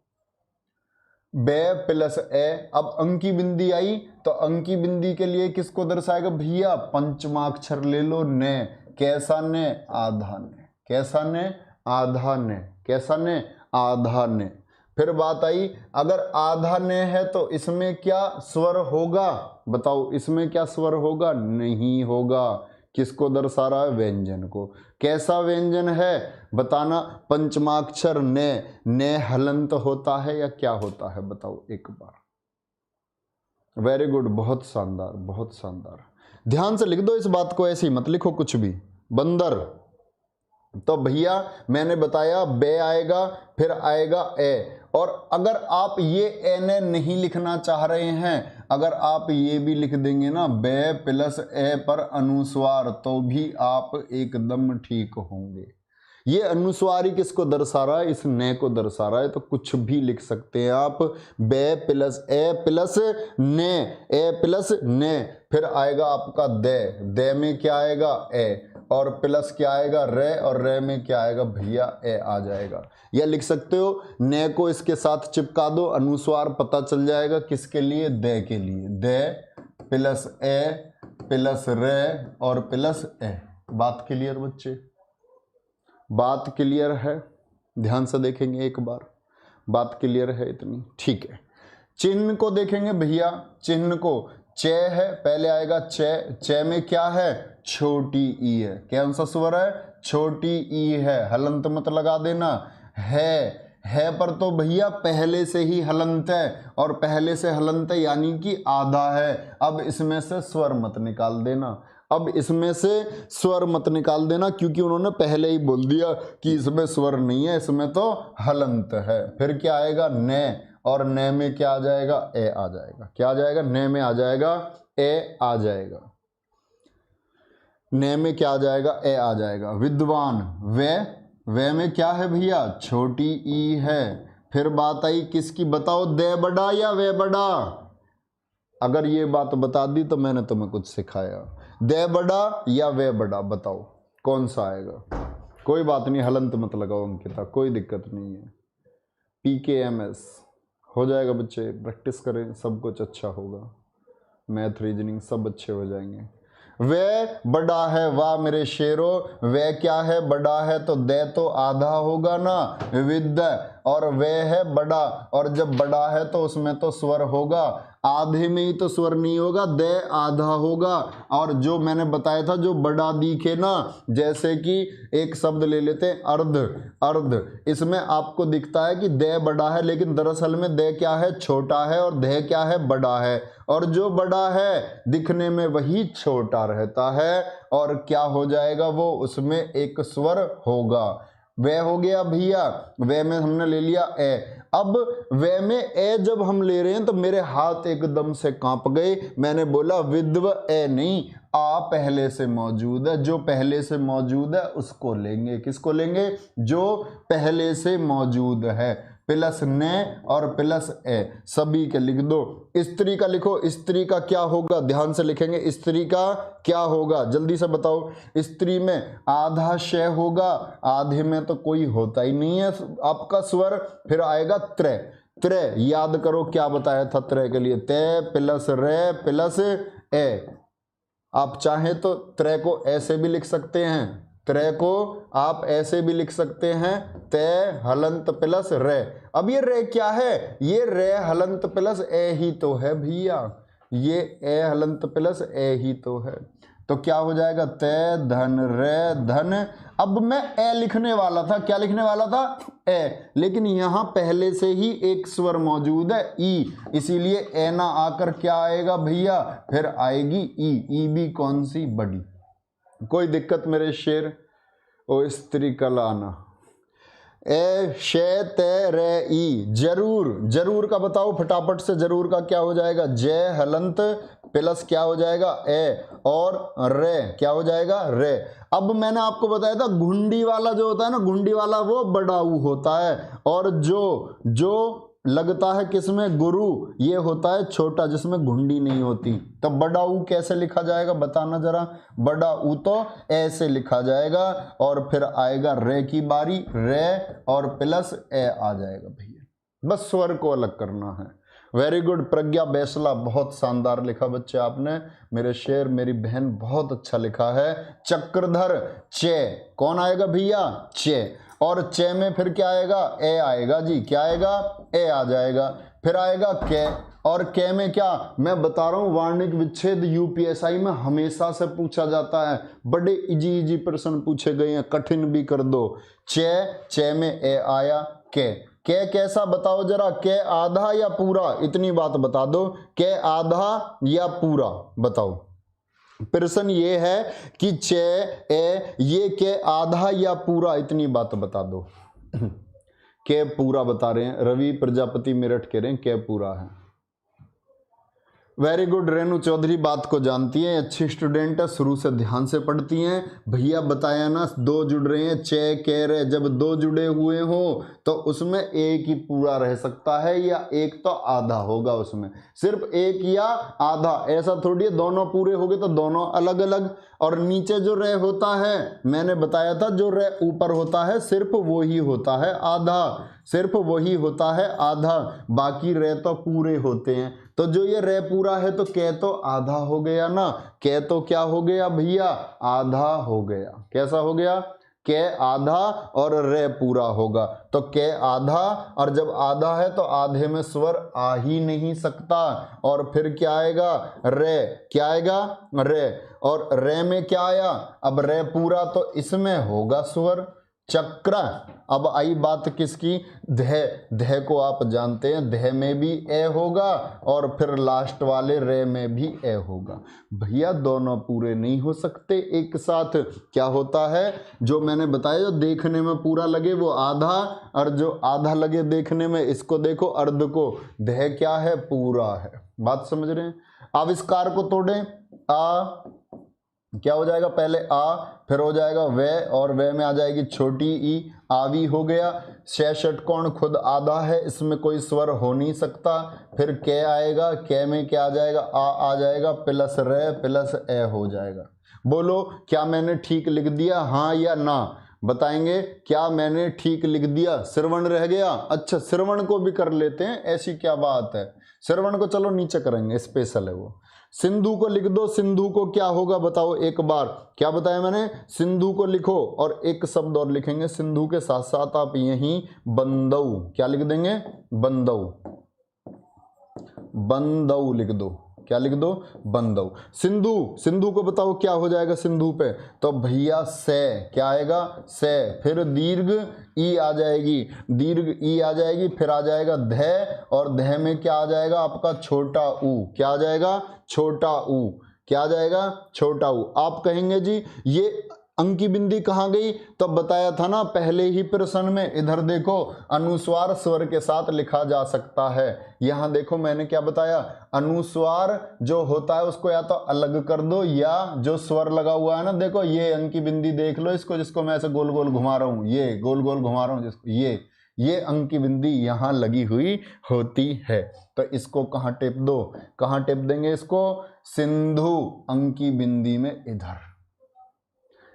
बे प्लस ए। अब अंकी बिंदी आई तो अंकी बिंदी के लिए किसको दर्शाएगा भैया? पंचमाक्षर ले लो, ने। कैसा ने? आधा ने। कैसा ने? आधा ने। कैसा ने? आधा ने। फिर बात आई, अगर आधा ने है तो इसमें क्या स्वर होगा? बताओ, इसमें क्या स्वर होगा? नहीं होगा। किसको दर्शा रहा है? व्यंजन को। कैसा व्यंजन है बताना? पंचमाक्षर ने हलंत होता है या क्या होता है? बताओ एक बार। वेरी गुड, बहुत शानदार, बहुत शानदार। ध्यान से लिख दो इस बात को, ऐसे ही मत लिखो कुछ भी। बंदर, तो भैया मैंने बताया बे आएगा, फिर आएगा ए। और अगर आप ये ए ने नहीं लिखना चाह रहे हैं, अगर आप ये भी लिख देंगे ना बे प्लस ए पर अनुस्वार, तो भी आप एकदम ठीक होंगे। ये अनुस्वार ही किसको दर्शा रहा है? इस ने को दर्शा रहा है। तो कुछ भी लिख सकते हैं आप। बे प्लस ए प्लस ने, ए प्लस ने। फिर आएगा आपका दे। दे में क्या आएगा? ए। और प्लस क्या आएगा? रे। और रे में क्या आएगा भैया? ए आ जाएगा। या लिख सकते हो ने को इसके साथ चिपका दो, अनुस्वार पता चल जाएगा किसके लिए? दे के लिए। दे प्लस ए प्लस रे और प्लस ए। बात क्लियर बच्चे? बात क्लियर है? ध्यान से देखेंगे एक बार। बात क्लियर है इतनी? ठीक है। चिन्ह को देखेंगे भैया। चिन्ह को चे है, पहले आएगा चे। चे में क्या है? छोटी ई है। कौन सा स्वर है? छोटी ई है। हलंत मत लगा देना। है पर तो भैया पहले से ही हलंत है, और पहले से हलंत है यानी कि आधा है। अब इसमें से स्वर मत निकाल देना। अब इसमें से स्वर मत निकाल देना, क्योंकि उन्होंने पहले ही बोल दिया कि इसमें स्वर नहीं है, इसमें तो हलंत है। फिर क्या आएगा? ने। और ने में क्या आ जाएगा? ए आ जाएगा। क्या आ जाएगा? ने में आ जाएगा ए आ जाएगा। ने में क्या आ जाएगा? ए आ जाएगा। विद्वान, वे में क्या है भैया? छोटी ई है। फिर बात आई किसकी, बताओ, दे बड़ा या वे बड़ा। अगर ये बात बता दी तो मैंने तुम्हें कुछ सिखाया। दे बड़ा या वे बड़ा, बताओ कौन सा आएगा। कोई बात नहीं, हलंत मत लगाओ अंकिता, कोई दिक्कत नहीं है। PKMS हो जाएगा बच्चे, प्रैक्टिस करें, सब कुछ अच्छा होगा। मैथ रीजनिंग सब अच्छे हो जाएंगे। वे बड़ा है, वाह मेरे शेरों, वे क्या है, बड़ा है तो दे तो आधा होगा ना विद, और वे है बड़ा, और जब बड़ा है तो उसमें तो स्वर होगा, आधे में ही तो स्वर नहीं होगा, दे आधा होगा। और जो मैंने बताया था, जो बड़ा दिखे ना, जैसे कि एक शब्द ले लेते हैं अर्ध, अर्ध, इसमें आपको दिखता है कि दे बड़ा है, लेकिन दरअसल में दे क्या है, छोटा है, और दे क्या है, बड़ा है। और जो बड़ा है दिखने में वही छोटा रहता है, और क्या हो जाएगा वो, उसमें एक स्वर होगा। वे हो गया भैया, वे में हमने ले लिया ए। अब वे में ए जब हम ले रहे हैं तो मेरे हाथ एकदम से कांप गए। मैंने बोला विद्व ए नहीं, आ पहले से मौजूद है, जो पहले से मौजूद है उसको लेंगे। किसको लेंगे, जो पहले से मौजूद है। प्लस ने और प्लस ए, सभी के लिख दो। स्त्री का लिखो, स्त्री का क्या होगा, ध्यान से लिखेंगे। स्त्री का क्या होगा, जल्दी से बताओ। स्त्री में आधा शय होगा, आधे में तो कोई होता ही नहीं है आपका स्वर। फिर आएगा त्रे, त्रे याद करो क्या बताया था त्रे के लिए, ते प्लस रे प्लस ए। आप चाहें तो त्रे को ऐसे भी लिख सकते हैं, त्रे को आप ऐसे भी लिख सकते हैं, ते हलंत प्लस रे। अब ये रे क्या है, ये रे हलंत प्लस ए ही तो है भैया, ये ए हलंत प्लस ए ही तो है। तो क्या हो जाएगा, ते धन रे धन। अब मैं ए लिखने वाला था, क्या लिखने वाला था, ए, लेकिन यहां पहले से ही एक स्वर मौजूद है ई, इसीलिए ए ना आकर क्या आएगा भैया, फिर आएगी ई। ई भी कौन सी, बड़ी। कोई दिक्कत मेरे शेर। ओ स्त्री कलाना, ए शे ते रे ई। जरूर, जरूर का बताओ फटाफट से, जरूर का क्या हो जाएगा, जय हलंत प्लस क्या हो जाएगा ए, और रे क्या हो जाएगा, रे। अब मैंने आपको बताया था घुंडी वाला जो होता है ना, घुंडी वाला वो बड़ा ऊ होता है, और जो लगता है किसमें, गुरु, ये होता है छोटा जिसमें घुंडी नहीं होती। तो बड़ा ऊ कैसे लिखा जाएगा बताना जरा। बड़ा ऊ तो ऐसे लिखा जाएगा, और फिर आएगा रे की बारी, रे और प्लस ए आ जाएगा भैया। बस स्वर को अलग करना है। वेरी गुड प्रज्ञा बैसला, बहुत शानदार लिखा बच्चे आपने, मेरे शेर मेरी बहन, बहुत अच्छा लिखा है। चक्रधर, चे कौन आएगा भैया, चे, और चे में फिर क्या आएगा, ए आएगा जी, क्या आएगा, ए आ जाएगा। फिर आएगा के, और के में क्या, मैं बता रहा हूं वार्णिक विच्छेद यूपीएसआई में हमेशा से पूछा जाता है, बड़े इजी इजी प्रश्न पूछे गए हैं, कठिन भी कर दो। चे में ए आया, के कैसा बताओ जरा, के आधा या पूरा, इतनी बात बता दो, के आधा या पूरा बताओ। प्रश्न ये है कि चे ए, ये के आधा या पूरा, इतनी बात बता दो। के पूरा बता रहे हैं, रवि प्रजापति मेरठ कह रहे हैं के पूरा है। वेरी गुड, रेणु चौधरी बात को जानती हैं, अच्छी स्टूडेंट है, शुरू से ध्यान से पढ़ती हैं। भैया बताया ना, दो जुड़ रहे हैं, चे कह रहे, जब दो जुड़े हुए हो तो उसमें एक ही पूरा रह सकता है, या एक तो आधा होगा, उसमें सिर्फ एक या आधा, ऐसा थोड़ी है दोनों पूरे हो गए तो दोनों अलग अलग। और नीचे जो रे होता है, मैंने बताया था जो रे ऊपर होता है सिर्फ वो ही होता है आधा, सिर्फ वही होता है आधा, बाकी रे तो पूरे होते हैं। तो जो ये रे पूरा है तो के तो आधा हो गया ना, के तो क्या हो गया भैया, आधा हो गया। कैसा हो गया, के आधा और रे पूरा होगा। तो के आधा, और जब आधा है तो आधे में स्वर आ ही नहीं सकता, और फिर क्या आएगा, रे, क्या आएगा, रे, और रे में क्या आया, अब रे पूरा तो इसमें होगा स्वर चक्र। अब आई बात किसकी, धे, धे को आप जानते हैं, धे में भी ए होगा, और फिर लास्ट वाले रे में भी ए होगा। भैया दोनों पूरे नहीं हो सकते एक साथ। क्या होता है, जो मैंने बताया, जो देखने में पूरा लगे वो आधा, और जो आधा लगे देखने में, इसको देखो अर्ध को, धे क्या है, पूरा है। बात समझ रहे हैं। आविष्कार को तोड़ें, आ क्या हो जाएगा, पहले आ, फिर हो जाएगा वे, और वे में आ जाएगी छोटी ई, आवी हो गया। 66 कोण खुद आधा है, इसमें कोई स्वर हो नहीं सकता। फिर कै आएगा, कै में क्या आ जाएगा, आ जाएगा, प्लस रे प्लस ए हो जाएगा। बोलो क्या मैंने ठीक लिख दिया, हाँ या ना बताएंगे। क्या मैंने ठीक लिख दिया, श्रवण रह गया। अच्छा श्रवण को भी कर लेते हैं, ऐसी क्या बात है। श्रवण को चलो नीचे करेंगे, स्पेशल है वो। सिंधु को लिख दो, सिंधु को क्या होगा बताओ एक बार, क्या बताया मैंने, सिंधु को लिखो और एक शब्द और लिखेंगे सिंधु के साथ साथ आप यहीं बंदऊ, क्या लिख देंगे, बंदऊ, बंदऊ लिख दो, क्या लिख दो, बंदऊ। सिंधु, सिंधु को बताओ क्या हो जाएगा सिंधु पे, तो भैया से, क्या आएगा, से, फिर दीर्घ ई आ जाएगी, दीर्घ ई आ जाएगी, फिर आ जाएगा धै, और धै में क्या आ जाएगा आपका छोटा ऊ, क्या आ जाएगा, छोटा ऊ, क्या आ जाएगा, छोटा ऊ। आप कहेंगे जी ये अंकी बिंदी कहाँ गई, तो बताया था ना पहले ही प्रश्न में, इधर देखो अनुस्वार स्वर के साथ लिखा जा सकता है। यहां देखो मैंने क्या बताया, अनुस्वार जो होता है उसको या तो अलग कर दो, या जो स्वर लगा हुआ है ना, देखो ये अंकी बिंदी देख लो इसको, जिसको मैं ऐसे गोल गोल घुमा रहा हूं, ये गोल गोल घुमा रहा हूं जिसको, ये अंकी बिंदी यहां लगी हुई होती है। तो इसको कहां टेप दो, कहां टेप देंगे इसको, सिंधु अंकी बिंदी में इधर।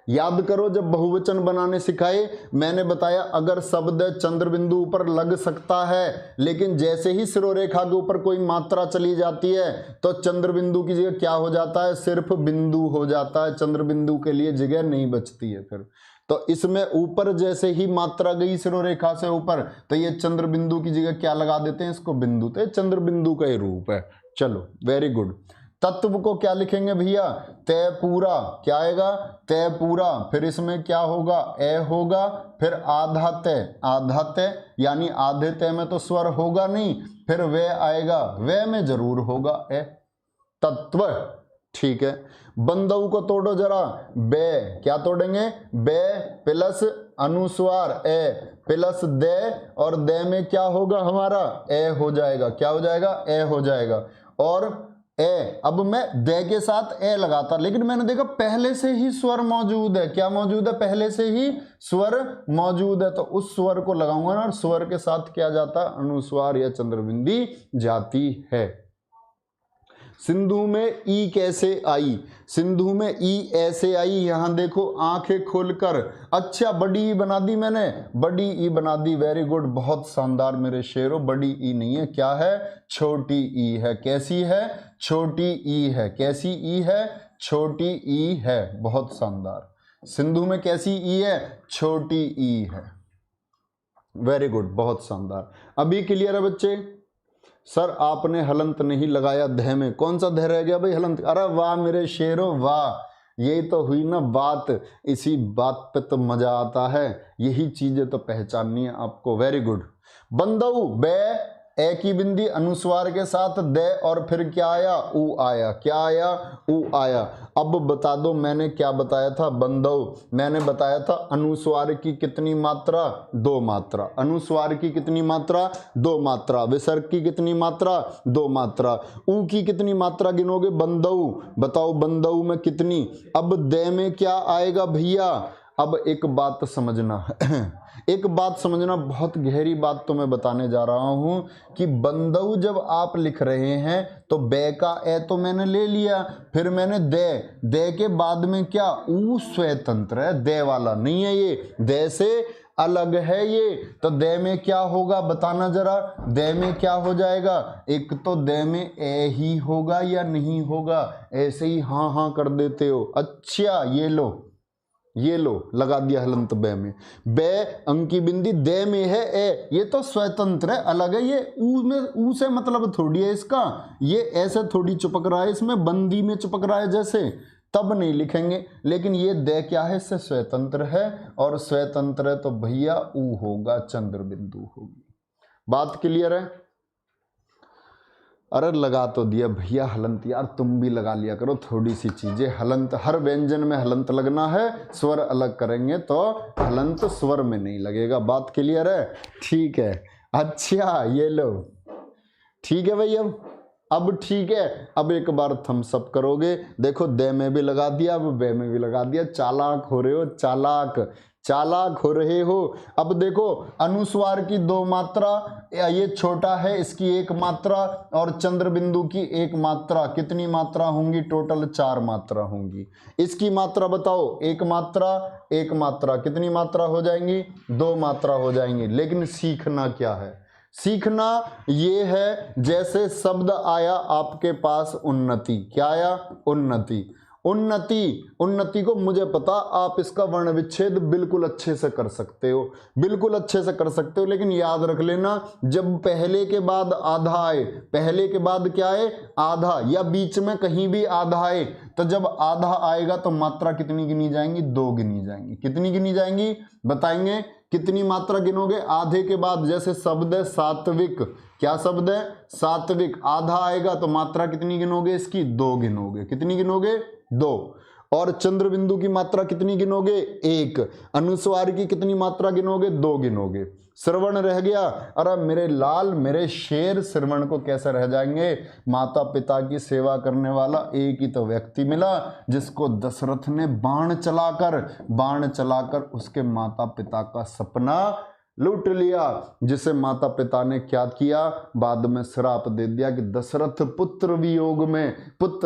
याद करो जब बहुवचन बनाने सिखाए मैंने बताया अगर शब्द चंद्र बिंदु ऊपर लग सकता है, लेकिन जैसे ही सिरोरेखा के ऊपर कोई मात्रा चली जाती है तो चंद्र बिंदु की जगह क्या हो जाता है, सिर्फ बिंदु हो जाता है, चंद्र बिंदु के लिए जगह नहीं बचती है फिर। तो इसमें ऊपर जैसे ही मात्रा गई सिरोरेखा से ऊपर, तो ये चंद्र बिंदु की जगह क्या लगा देते हैं, इसको बिंदु, तो चंद्र बिंदु का ही रूप है। चलो वेरी गुड। तत्व को क्या लिखेंगे भैया, तय पूरा, क्या आएगा, तय पूरा, फिर इसमें क्या होगा, ए होगा, फिर आधा तय, आधा तय यानी आधे तय में तो स्वर होगा नहीं, फिर वे आएगा, वे में जरूर होगा ए, तत्व, ठीक है। बंदऊ को तोड़ो जरा, बे, क्या तोड़ेंगे, बे प्लस अनुस्वार ए प्लस दे, और दे में क्या होगा हमारा, ए हो जाएगा, क्या हो जाएगा, ए हो जाएगा। और ए, अब मैं दे के साथ ए लगाता, लेकिन मैंने देखा पहले से ही स्वर मौजूद है, क्या मौजूद है, पहले से ही स्वर मौजूद है, तो उस स्वर को लगाऊंगा ना, और स्वर के साथ क्या जाता है, अनुस्वार या चंद्रबिंदी जाती है। सिंधु में ई कैसे आई, सिंधु में ई ऐसे आई, यहां देखो आंखें खोलकर, अच्छा बड़ी ई बना दी मैंने, बड़ी ई बना दी, वेरी गुड, बहुत शानदार मेरे शेरों। बड़ी ई नहीं है, क्या है, छोटी ई है, कैसी है, छोटी ई है, कैसी ई है, छोटी ई है, बहुत शानदार। सिंधु में कैसी ई है, छोटी ई है, वेरी गुड, बहुत शानदार। अभी क्लियर है बच्चे। सर आपने हलंत नहीं लगाया धै में, कौन सा धै रह गया भाई, हलंत, अरे वाह मेरे शेरों वाह, यही तो हुई ना बात, इसी बात पे तो मजा आता है, यही चीजें तो पहचाननी है आपको, वेरी गुड। बंदऊ, बे, ए की बिंदी अनुस्वार के साथ दे, और फिर क्या आया, ऊ आया, क्या आया, ऊ आया। अब बता दो मैंने क्या बताया था, बंदऊ मैंने बताया था अनुस्वार की कितनी मात्रा, दो मात्रा, अनुस्वार की कितनी मात्रा, दो मात्रा, विसर्ग की कितनी मात्रा, दो मात्रा, ऊ की कितनी मात्रा गिनोगे, बंदऊ, बताओ बंदऊ में कितनी। अब दे में क्या आएगा भैया, अब एक बात समझना एक बात समझना, बहुत गहरी बात तो मैं बताने जा रहा हूं कि बंदऊ जब आप लिख रहे हैं तो बे का ए तो मैंने ले लिया, फिर मैंने दे, दे के बाद में क्या, ऊ स्वतंत्र है, दे वाला नहीं है, ये दे से अलग है ये, तो दे में क्या होगा बताना जरा, दे में क्या हो जाएगा, एक तो दे में ए ही होगा या नहीं होगा, ऐसे ही हाँ हाँ कर देते हो। अच्छा ये लो लगा दिया हलंत बे में, बे अंकी बिंदी दे में है ए, ये तो स्वतंत्र है, अलग है, ये ऊ में, ऊ से मतलब थोड़ी है इसका, ये ऐसे थोड़ी चिपक रहा है, इसमें बंदी में चिपक रहा है जैसे, तब नहीं लिखेंगे, लेकिन ये दे क्या है, इससे स्वतंत्र है, और स्वतंत्र है तो भैया ऊ होगा, चंद्र बिंदु होगी। बात क्लियर है। अरे लगा तो दिया भैया हलंत, यार तुम भी लगा लिया करो थोड़ी सी चीजें, हलंत हर व्यंजन में हलंत लगना है, स्वर अलग करेंगे तो हलंत स्वर में नहीं लगेगा। बात क्लियर है, ठीक है। अच्छा ये लो, ठीक है भाई। अब अब ठीक है, अब एक बार थम्स अप करोगे। देखो दे में भी लगा दिया, अब बे में भी लगा दिया। चालाक हो रहे हो, चालाक चालाक हो रहे हो। अब देखो अनुस्वार की 2 मात्रा, ये छोटा है इसकी 1 मात्रा, और चंद्र बिंदु की 1 मात्रा। कितनी मात्रा होंगी? टोटल 4 मात्रा होंगी। इसकी मात्रा बताओ, 1 मात्रा 1 मात्रा, कितनी मात्रा हो जाएंगी? 2 मात्रा हो जाएंगी। लेकिन सीखना क्या है? सीखना ये है, जैसे शब्द आया आपके पास उन्नति, क्या आया? उन्नति। उन्नति को मुझे पता आप इसका वर्ण विच्छेद बिल्कुल अच्छे से कर सकते हो, बिल्कुल अच्छे से कर सकते हो। लेकिन याद रख लेना, जब पहले के बाद आधा आए, पहले के बाद क्या आए? आधा, या बीच में कहीं भी आधा आए, तो जब आधा आएगा तो मात्रा कितनी गिनी जाएंगी? 2 गिनी जाएंगी। कितनी गिनी जाएंगी बताएंगे? कितनी मात्रा गिनोगे? आधे के बाद, जैसे शब्द है सात्विक, क्या शब्द है? सात्विक। आधा आएगा तो मात्रा कितनी गिनोगे इसकी? 2 गिनोगे। कितनी गिनोगे? 2। और चंद्र बिंदु की मात्रा कितनी गिनोगे? 1। अनुस्वार की कितनी मात्रा गिनोगे? 2 गिनोगे। श्रवण रह गया। अरे मेरे लाल, मेरे शेर, श्रवण को कैसे रह जाएंगे? माता पिता की सेवा करने वाला एक ही तो व्यक्ति मिला जिसको दशरथ ने बाण चलाकर उसके माता पिता का सपना लूट लिया। जिसे माता पिता ने क्या किया? बाद में श्राप दे दिया कि दशरथ पुत्र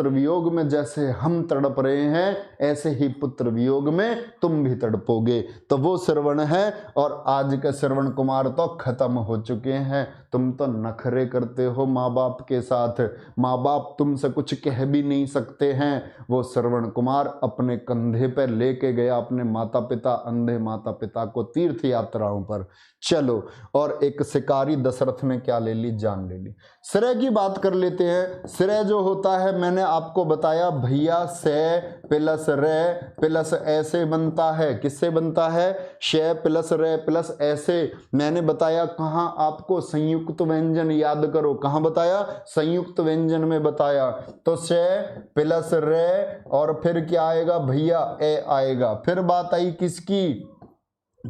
वियोग में जैसे हम तड़प रहे हैं, ऐसे ही पुत्र वियोग में तुम भी तड़पोगे। तो वो श्रवण है, और आज के श्रवण कुमार तो खत्म हो चुके हैं। तुम तो नखरे करते हो माँ बाप के साथ, माँ बाप तुमसे कुछ कह भी नहीं सकते हैं। वो श्रवण कुमार अपने कंधे पर लेके गया अपने माता पिता, अंधे माता पिता को तीर्थ यात्राओं पर। चलो, और एक शिकारी दशरथ ने क्या ले ली? जान ले ली। श्रेय की बात कर लेते हैं। श्रेय जो होता है, मैंने आपको बताया भैया, से प्लस रे प्लस ऐसे बनता है। किससे बनता है? शे प्लस रे प्लस ऐसे। मैंने बताया कहाँ आपको? संयुक्त व्यंजन याद करो। कहाँ बताया? संयुक्त व्यंजन में बताया। तो शे प्लस रे, और फिर क्या आएगा भैया? ए आएगा। फिर बात आई किसकी?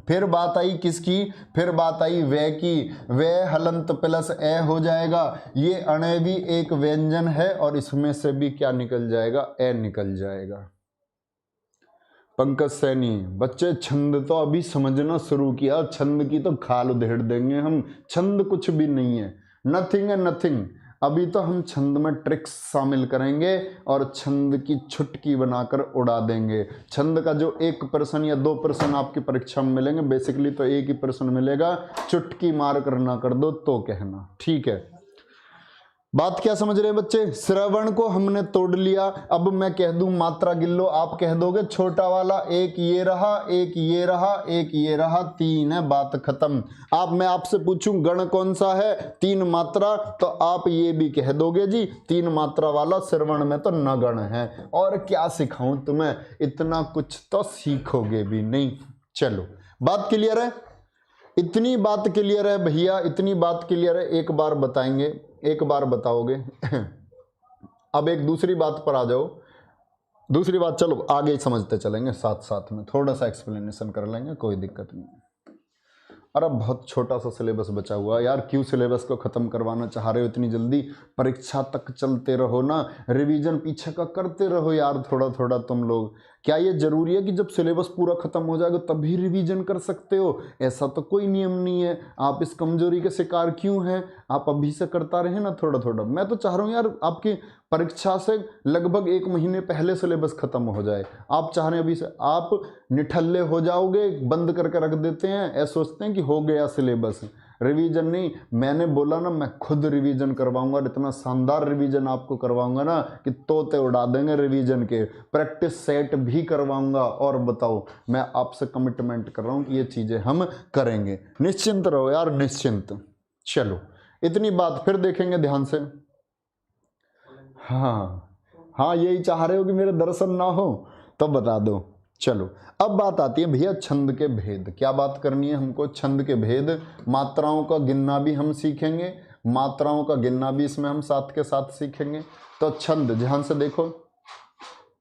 फिर बात आई वे की। वे हलंत प्लस ए हो जाएगा। ये अणे भी एक व्यंजन है, और इसमें से भी क्या निकल जाएगा? ए निकल जाएगा। पंकज सैनी, बच्चे छंद तो अभी समझना शुरू किया, छंद की तो खाल उधेड़ देंगे हम। छंद कुछ भी नहीं है, नथिंग है नथिंग। अभी तो हम छंद में ट्रिक्स शामिल करेंगे और छंद की छुटकी बनाकर उड़ा देंगे। छंद का जो 1 प्रश्न या 2 प्रश्न आपकी परीक्षा में मिलेंगे, बेसिकली तो 1 ही प्रश्न मिलेगा। चुटकी मार कर ना कर दो तो कहना, ठीक है? बात क्या समझ रहे हैं बच्चे? श्रवण को हमने तोड़ लिया। अब मैं कह दूं मात्रा गिन लो, आप कह दोगे छोटा वाला 1 ये रहा, 1 ये रहा, 1 ये रहा, 3 है, बात खत्म। आप, मैं आपसे पूछूं गण कौन सा है? 3 मात्रा, तो आप ये भी कह दोगे जी 3 मात्रा वाला श्रवण में तो न गण है। और क्या सिखाऊं तुम्हें? इतना कुछ तो सीखोगे भी नहीं। चलो, बात क्लियर है? इतनी बात क्लियर है भैया, इतनी बात क्लियर है। एक बार बताएंगे, एक बार बताओगे। अब एक दूसरी बात पर आ जाओ। दूसरी बात, चलो आगे समझते चलेंगे, साथ साथ में थोड़ा सा एक्सप्लेनेशन कर लेंगे, कोई दिक्कत नहीं। अरे बहुत छोटा सा सिलेबस बचा हुआ यार, क्यों सिलेबस को ख़त्म करवाना चाह रहे हो इतनी जल्दी? परीक्षा तक चलते रहो ना, रिवीजन पीछे का करते रहो यार, थोड़ा थोड़ा तुम लोग। क्या ये जरूरी है कि जब सिलेबस पूरा खत्म हो जाएगा तभी रिवीजन कर सकते हो? ऐसा तो कोई नियम नहीं है। आप इस कमजोरी के शिकार क्यों हैं? आप अभी से करता रहे ना थोड़ा थोड़ा। मैं तो चाह रहा हूँ यार आपकी परीक्षा से लगभग 1 महीने पहले सिलेबस खत्म हो जाए। आप चाह रहे हैं अभी से, आप निठल्ले हो जाओगे, बंद करके रख देते हैं, ऐसा सोचते हैं कि हो गया सिलेबस। रिवीजन नहीं, मैंने बोला ना मैं खुद रिवीजन करवाऊंगा, और इतना शानदार रिवीजन आपको करवाऊंगा ना कि तोते उड़ा देंगे रिवीजन के। प्रैक्टिस सेट भी करवाऊंगा, और बताओ मैं आपसे कमिटमेंट कर रहा हूं कि ये चीजें हम करेंगे। निश्चिंत रहो यार, निश्चिंत। चलो, इतनी बात फिर देखेंगे ध्यान से। हाँ, यही चाह रहे हो कि मेरे दर्शन ना हो तो बता दो। चलो, अब बात आती है भैया छंद के भेद। क्या बात करनी है हमको? छंद के भेद। मात्राओं का गिनना भी हम सीखेंगे, मात्राओं का गिनना भी इसमें हम साथ के साथ सीखेंगे। तो छंद, ध्यान से देखो,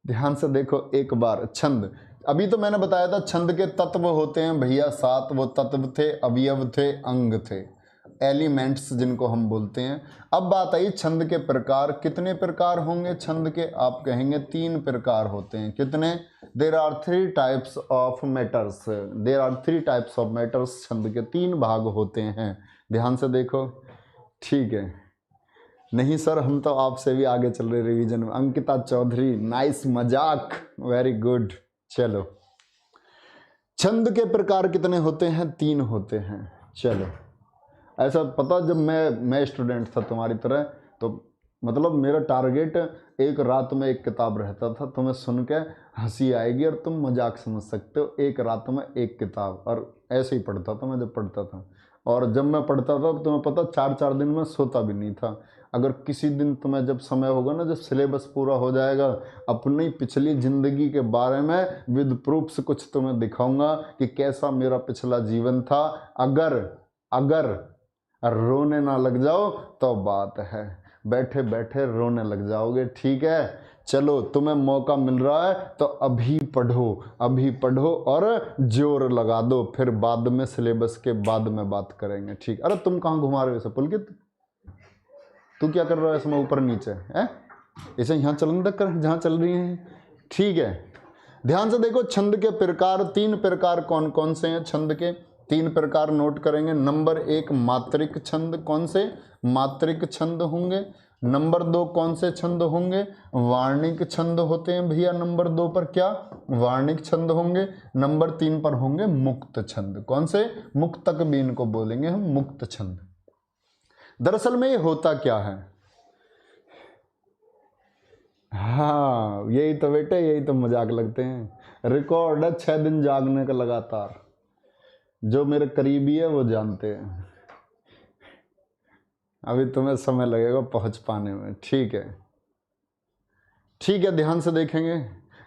ध्यान से देखो एक बार। छंद, अभी तो मैंने बताया था छंद के तत्व होते हैं भैया 7। वो तत्व थे, अवयव थे, अंग थे। एलिमेंट्स जिनको हम बोलते हैं। अब बात आई छंद के प्रकार, कितने प्रकार होंगे छंद के? आप कहेंगे 3 प्रकार होते हैं। कितने? There are 3 types of matters, there are 3 types of matters. छंद के 3 भाग होते हैं, ध्यान से देखो, ठीक है। नहीं सर, हम तो आपसे भी आगे चल रहे रिवीजन में। अंकिता चौधरी, नाइस, मजाक, वेरी गुड। चलो, छंद के प्रकार कितने होते हैं? 3 होते हैं। चलो, ऐसा पता, जब मैं स्टूडेंट था तुम्हारी तरह, तो मतलब मेरा टारगेट एक रात में एक किताब रहता था। तुम्हें सुन के हंसी आएगी और तुम मजाक समझ सकते हो, एक रात में एक किताब। और ऐसे ही पढ़ता था मैं जब पढ़ता था। और जब मैं पढ़ता था तो तुम्हें पता 4-4 दिन में सोता भी नहीं था। अगर किसी दिन तुम्हें जब समय होगा ना, जब सिलेबस पूरा हो जाएगा, अपनी पिछली ज़िंदगी के बारे में विद प्रूफ्स कुछ तुम्हें दिखाऊंगा कि कैसा मेरा पिछला जीवन था। अगर रोने ना लग जाओ तो बात है, बैठे बैठे रोने लग जाओगे, ठीक है। चलो, तुम्हें मौका मिल रहा है तो अभी पढ़ो और जोर लगा दो, फिर बाद में सिलेबस के बाद में बात करेंगे, ठीक। अरे तुम कहाँ घुमा रहे हो इसे पुलकित? तू क्या कर रहा है इसमें ऊपर नीचे है? इसे यहाँ चलन तक कर जहाँ चल रही है, ठीक है। ध्यान से देखो, छंद के प्रकार 3 प्रकार कौन कौन से हैं? छंद के 3 प्रकार नोट करेंगे। नंबर 1 मात्रिक छंद, कौन से? मात्रिक छंद होंगे। नंबर 2 कौन से छंद होंगे? वार्णिक छंद होते हैं भैया। नंबर 2 पर क्या? वार्णिक छंद होंगे। नंबर 3 पर होंगे मुक्त छंद। कौन से? मुक्तक भी इनको बोलेंगे हम, मुक्त छंद। दरअसल में ये होता क्या है? हाँ, यही तो बेटे, यही तो मजाक लगते हैं। रिकॉर्ड है 6 दिन जागने का लगातार। जो मेरे करीबी है वो जानते हैं। अभी तुम्हें समय लगेगा पहुंच पाने में, ठीक है, ठीक है। ध्यान से देखेंगे,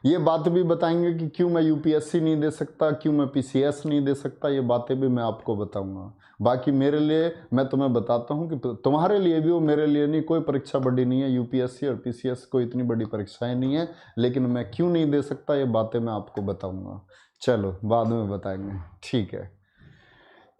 ये बात भी बताएंगे कि क्यों मैं यूपीएससी नहीं दे सकता, क्यों मैं पीसीएस नहीं दे सकता। ये बातें भी मैं आपको बताऊंगा। बाकी मेरे लिए, मैं तुम्हें बताता हूँ कि तुम्हारे लिए भी, वो मेरे लिए नहीं, कोई परीक्षा बड़ी नहीं है। यूपीएससी और पीसीएस कोई इतनी बड़ी परीक्षाएं नहीं है, लेकिन मैं क्यों नहीं दे सकता ये बातें मैं आपको बताऊंगा। चलो, बाद में बताएंगे, ठीक है।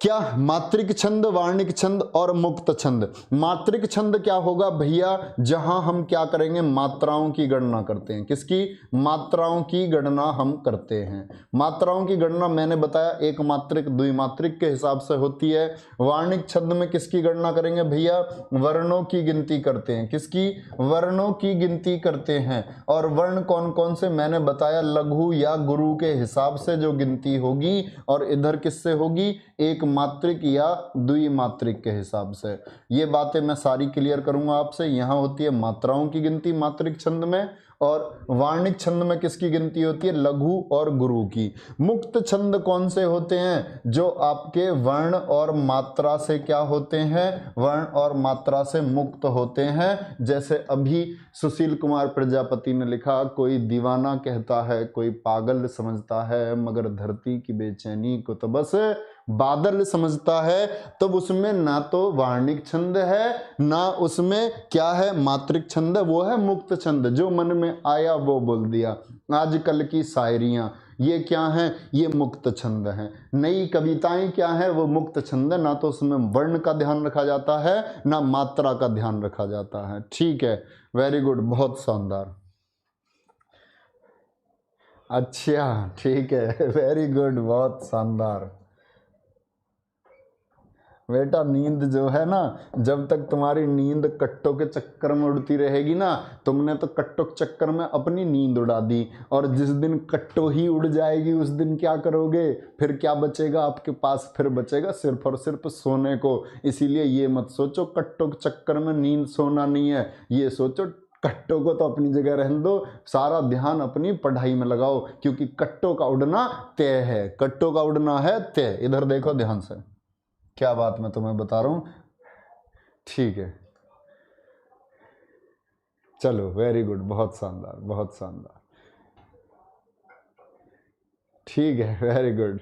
क्या? मात्रिक छंद, वार्णिक छंद और मुक्त छंद। मात्रिक छंद क्या होगा भैया? जहां हम क्या करेंगे? मात्राओं की गणना करते हैं। किसकी? मात्राओं की गणना हम करते हैं। मात्राओं की गणना मैंने बताया एक मात्रिक द्विमात्रिक के हिसाब से होती है। वार्णिक छंद में किसकी गणना करेंगे भैया? वर्णों की गिनती करते हैं। किसकी? वर्णों की गिनती करते हैं। और वर्ण कौन कौन से मैंने बताया? लघु या गुरु के हिसाब से जो गिनती होगी, और इधर किससे होगी? एक मात्रिक या द्विमात्रिक के हिसाब से। ये बातें मैं सारी क्लियर करूंगा आपसे। यहां होती है मात्राओं की गिनती मात्रिक छंद में, और वार्णिक छंद में किसकी गिनती होती है? लघु और गुरु की। मुक्त छंद कौन से होते हैं? जो आपके वर्ण और मात्रा से क्या होते हैं? वर्ण और मात्रा से मुक्त होते हैं। जैसे अभी सुशील कुमार प्रजापति ने लिखा, कोई दीवाना कहता है, कोई पागल समझता है, मगर धरती की बेचैनी को तो बस बादल समझता है। तो उसमें ना तो वार्णिक छंद है, ना उसमें क्या है? मात्रिक छंद है। वो है मुक्त छंद, जो मन में आया वो बोल दिया। आजकल की शायरियां ये क्या हैं? ये मुक्त छंद हैं। नई कविताएं क्या है? वो मुक्त छंद है। ना तो उसमें वर्ण का ध्यान रखा जाता है, ना मात्रा का ध्यान रखा जाता है, ठीक है। वेरी गुड, बहुत शानदार। अच्छा, ठीक है, वेरी गुड, बहुत शानदार। बेटा, नींद जो है ना, जब तक तुम्हारी नींद कट्टों के चक्कर में उड़ती रहेगी ना, तुमने तो कट्टों के चक्कर में अपनी नींद उड़ा दी। और जिस दिन कट्टो ही उड़ जाएगी, उस दिन क्या करोगे? फिर क्या बचेगा आपके पास? फिर बचेगा सिर्फ और सिर्फ सोने को। इसीलिए ये मत सोचो कट्टों के चक्कर में नींद सोना नहीं है। ये सोचो कट्टों को तो अपनी जगह रहने दो, सारा ध्यान अपनी पढ़ाई में लगाओ, क्योंकि कट्टों का उड़ना तय है। कट्टों का उड़ना है तय। इधर देखो ध्यान से, क्या बात मैं तुम्हें बता रहा हूं, ठीक है। चलो, वेरी गुड, बहुत शानदार, बहुत शानदार, ठीक है, वेरी गुड।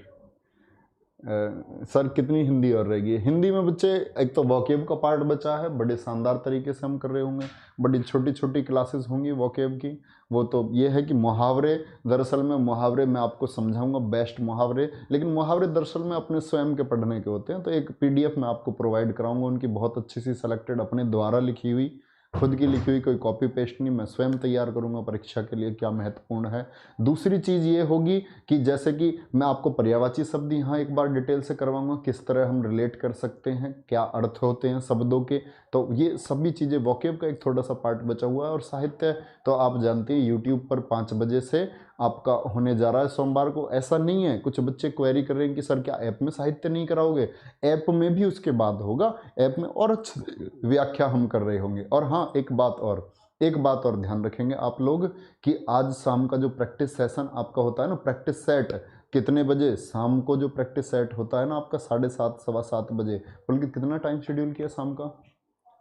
सर कितनी हिंदी और रहेगी? हिंदी में बच्चे एक तो वोकेब का पार्ट बचा है, बड़े शानदार तरीके से हम कर रहे होंगे, बड़ी छोटी छोटी क्लासेस होंगी वोकेब की। वो तो ये है कि मुहावरे, दरअसल में मुहावरे मैं आपको समझाऊंगा, बेस्ट मुहावरे, लेकिन मुहावरे दरअसल में अपने स्वयं के पढ़ने के होते हैं। तो एक पीडीएफ मैं आपको प्रोवाइड कराऊंगा उनकी, बहुत अच्छी सी सेलेक्टेड, अपने द्वारा लिखी हुई, खुद की लिखी हुई, कोई कॉपी पेस्ट नहीं, मैं स्वयं तैयार करूंगा परीक्षा के लिए, क्या महत्वपूर्ण है। दूसरी चीज़ ये होगी कि जैसे कि मैं आपको पर्यायवाची शब्द यहाँ एक बार डिटेल से करवाऊंगा, किस तरह हम रिलेट कर सकते हैं, क्या अर्थ होते हैं शब्दों के। तो ये सभी चीज़ें, वोकेब का एक थोड़ा सा पार्ट बचा हुआ है। और साहित्य तो आप जानते हैं यूट्यूब पर 5 बजे से आपका होने जा रहा है सोमवार को। ऐसा नहीं है, कुछ बच्चे क्वेरी कर रहे हैं कि सर क्या ऐप में साहित्य नहीं कराओगे? ऐप में भी उसके बाद होगा, ऐप में और अच्छी व्याख्या हम कर रहे होंगे। और हाँ, एक बात और ध्यान रखेंगे आप लोग कि आज शाम का जो प्रैक्टिस सेशन आपका होता है ना, प्रैक्टिस सेट, कितने बजे? शाम को जो प्रैक्टिस सेट होता है ना आपका 7:30 7:15 बजे। बल्कि कितना टाइम शेड्यूल किया शाम का?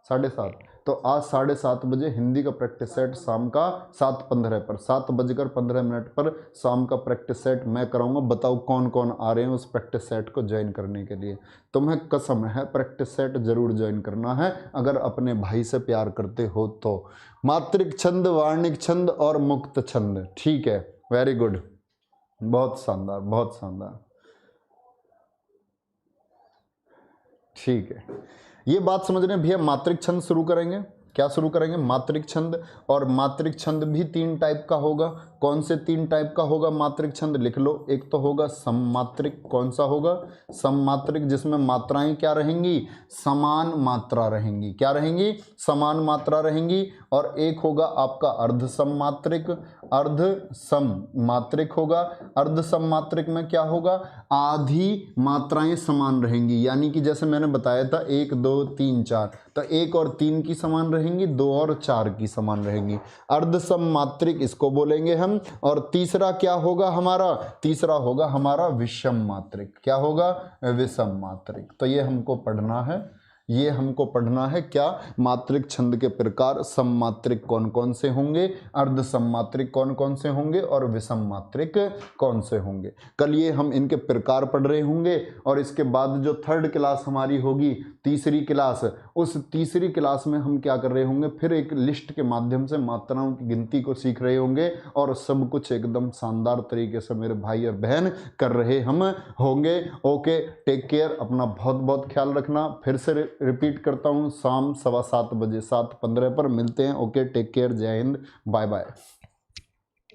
7:30। तो आज 7:30 बजे हिंदी का प्रैक्टिस सेट शाम का 7:15 पर, 7:15 पर शाम का प्रैक्टिस सेट मैं कराऊंगा। बताओ कौन कौन आ रहे हैं उस प्रैक्टिस सेट को ज्वाइन करने के लिए? तुम्हें कसम है प्रैक्टिस सेट जरूर ज्वाइन करना है अगर अपने भाई से प्यार करते हो तो। मात्रिक छंद, वार्णिक छंद और मुक्त छंद, ठीक है, वेरी गुड, बहुत शानदार, बहुत शानदार, ठीक है। ये बात समझ रहे हैं भैया? मात्रिक छंद शुरू करेंगे, क्या शुरू करेंगे? मात्रिक छंद। और मात्रिक छंद भी 3 टाइप का होगा। कौन से 3 टाइप का होगा मात्रिक छंद? लिख लो। एक तो होगा सममात्रिक। कौन सा होगा? सममात्रिक, जिसमें मात्राएं क्या रहेंगी? समान मात्रा रहेंगी। क्या रहेंगी? समान मात्रा रहेंगी। और एक होगा आपका अर्ध सममात्रिक। अर्ध सममात्रिक होगा। अर्ध सममात्रिक में क्या होगा? आधी मात्राएं समान रहेंगी, यानी कि जैसे मैंने बताया था 1 2 3 4, तो 1 और 3 की समान रहेंगी, 2 और 4 की समान रहेंगी। अर्ध सममात्रिक इसको बोलेंगे हम। और तीसरा क्या होगा हमारा? तीसरा होगा हमारा विषम मात्रिक। क्या होगा? विषम मात्रिक। तो ये हमको पढ़ना है, ये हमको पढ़ना है क्या? मात्रिक छंद के प्रकार सममात्रिक कौन कौन से होंगे, अर्ध सममात्रिक कौन कौन से होंगे, और विषम मात्रिक कौन से होंगे। कल ये हम इनके प्रकार पढ़ रहे होंगे। और इसके बाद जो 3rd क्लास हमारी होगी, तीसरी क्लास, उस तीसरी क्लास में हम क्या कर रहे होंगे? फिर एक लिस्ट के माध्यम से मात्राओं की गिनती को सीख रहे होंगे। और सब कुछ एकदम शानदार तरीके से मेरे भाई और बहन कर रहे हम होंगे। ओके, टेक केयर, अपना बहुत बहुत ख्याल रखना। फिर से रिपीट करता हूँ, शाम 7:15 बजे 7:15 पर मिलते हैं। ओके, टेक केयर, जय हिंद, बाय बाय।